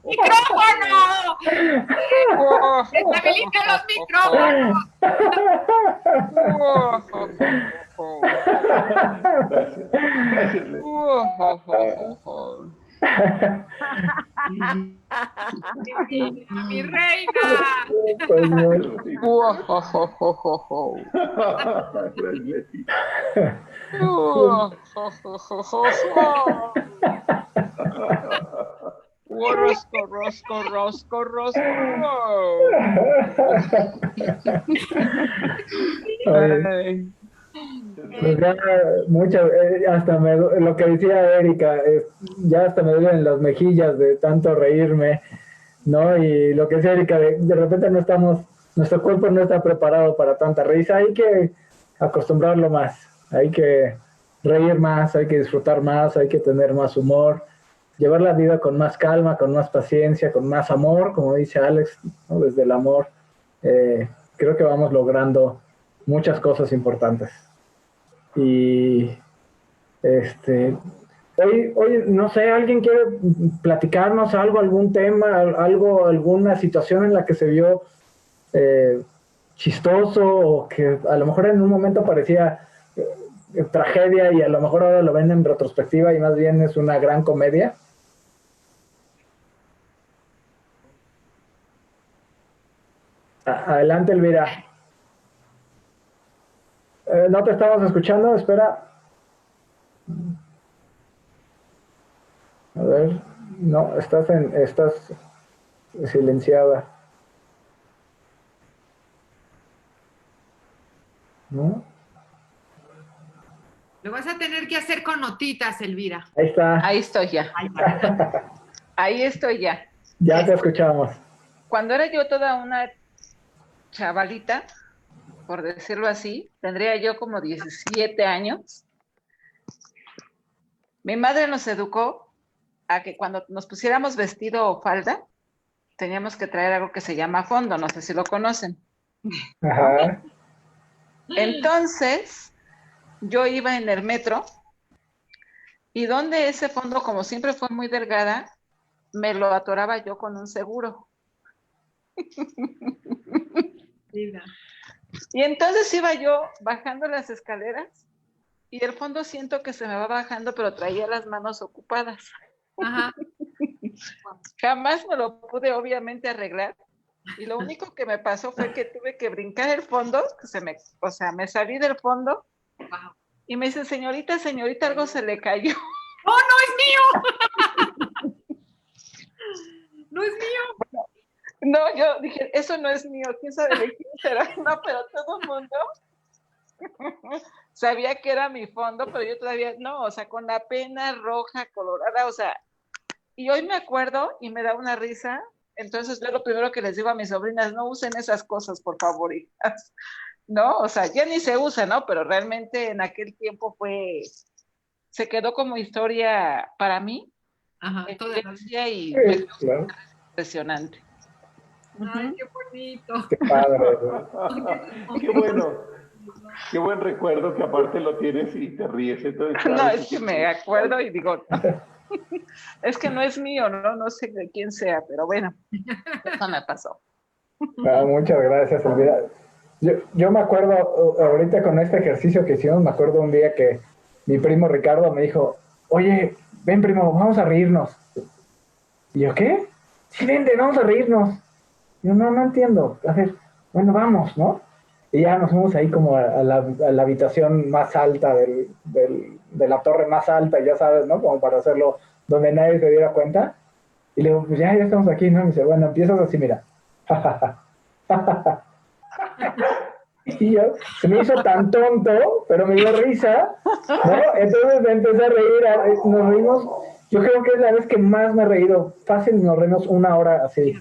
¡Micrófono! ¡Deshabiliten los micrófonos! Gracias, Leti. ¡Mi reina! Pues bueno. Gracias, Leti. Oye, pues ya hasta lo que decía Erika, ya hasta me duelen las mejillas de tanto reírme, ¿no? Y lo que decía Erika, de repente nuestro cuerpo no está preparado para tanta risa, hay que acostumbrarlo más, hay que reír más, hay que disfrutar más, hay que tener más humor, llevar la vida con más calma, con más paciencia, con más amor, como dice Alex, ¿no? Desde el amor, creo que vamos logrando muchas cosas importantes. Y hoy, no sé, ¿alguien quiere platicarnos algo, algún tema, alguna situación en la que se vio chistoso o que a lo mejor en un momento parecía tragedia y a lo mejor ahora lo ven en retrospectiva y más bien es una gran comedia? Adelante, Elvira. No te estamos escuchando, espera. A ver, no, estás silenciada. ¿No? Lo vas a tener que hacer con notitas, Elvira. Ahí está. Ahí estoy ya. Ahí estoy ya. Ya te escuchamos. Cuando era yo toda una chavalita, por decirlo así, tendría yo como 17 años. Mi madre nos educó a que cuando nos pusiéramos vestido o falda, teníamos que traer algo que se llama fondo, no sé si lo conocen. Ajá. Entonces, yo iba en el metro y donde ese fondo, como siempre fue muy delgada, me lo atoraba yo con un seguro. Y entonces iba yo bajando las escaleras y el fondo siento que se me va bajando, pero traía las manos ocupadas. Ajá. Jamás me lo pude obviamente arreglar y lo único que me pasó fue que tuve que brincar el fondo, me salí del fondo y me dice, señorita, algo se le cayó. ¡Oh, no es mío! ¡No es mío! No, yo dije, eso no es mío, quién sabe de quién será. No, pero todo el mundo sabía que era mi fondo, pero yo todavía no, o sea, con la pena roja, colorada, o sea, y hoy me acuerdo y me da una risa. Entonces yo lo primero que les digo a mis sobrinas, no usen esas cosas, por favor, hijas, ¿no? O sea, ya ni se usa, ¿no? Pero realmente en aquel tiempo se quedó como historia para mí. Ajá, y Sí, claro. impresionante. Ay, qué bonito. Qué padre. Qué bueno. Qué buen recuerdo que aparte lo tienes y te ríes. Entonces, no, es que me acuerdo y digo, es que no es mío, no sé de quién sea, pero bueno, eso me pasó. No, muchas gracias, Elvira. Yo me acuerdo, ahorita con este ejercicio que hicimos, me acuerdo un día que mi primo Ricardo me dijo, oye, ven primo, vamos a reírnos. Y yo, ¿qué? Sí, vente, vamos a reírnos. Y yo, no entiendo. A ver, bueno, vamos, ¿no? Y ya nos fuimos ahí como a la habitación más alta de la torre más alta, ya sabes, ¿no? Como para hacerlo donde nadie se diera cuenta. Y le digo, pues ya estamos aquí, ¿no? Y me dice, bueno, empiezas así, mira. Y yo, se me hizo tan tonto, pero me dio risa, ¿no? Entonces me empecé a reír, nos reímos. Yo creo que es la vez que más me he reído. Fácil, nos reímos una hora así.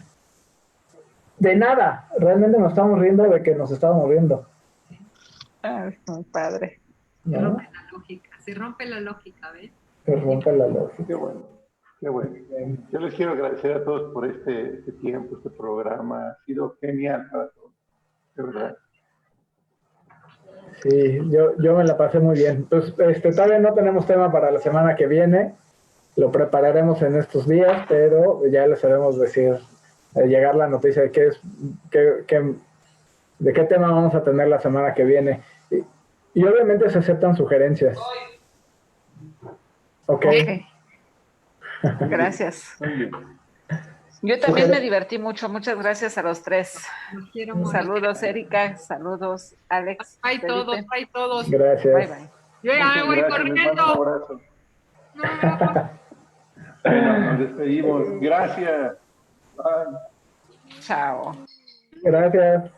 De nada, realmente nos estábamos riendo de que nos estábamos riendo. Ay, muy padre. Se ¿No? rompe la lógica, se rompe la lógica, ¿ves? Se rompe la lógica. Qué bueno, qué bueno. Yo les quiero agradecer a todos por este tiempo, este programa. Ha sido genial para todos, de verdad. Sí, yo me la pasé muy bien. Pues todavía no tenemos tema para la semana que viene. Lo prepararemos en estos días, pero ya les haremos decir, llegar la noticia de de qué tema vamos a tener la semana que viene. Y obviamente se aceptan sugerencias. Ok. Gracias. Muy bien. Yo también me divertí mucho. Muchas gracias a los tres. Los quiero mucho. Saludos, Erika. Saludos, Alex. Bye todos, Felipe. bye todos. Gracias. Bye, bye. Yo ya me Muchas voy gracias, les mando un corriendo. abrazo. No. Bueno, nos despedimos. Gracias. Bye. Chao. Gracias.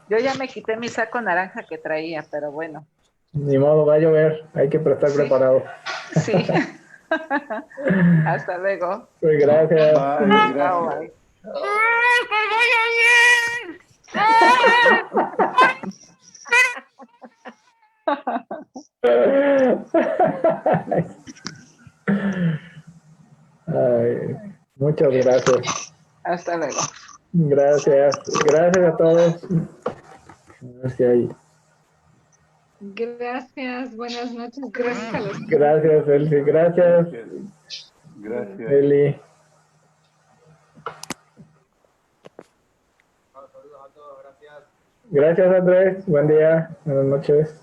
Yo ya me quité mi saco naranja que traía, pero bueno. Ni modo, va a llover. Hay que estar Sí. preparado. Sí. Hasta luego. Pues gracias. Bye, Chao, gracias. bye. ¡Ay, que vaya bien! ¡Ay! Ay, muchas gracias. Hasta luego. Gracias. Gracias a todos. A ver si hay. Gracias, buenas noches. Gracias a los Gracias, Elsie. Gracias, Gracias. Eli. Gracias, Andrés. Buen día. Buenas noches.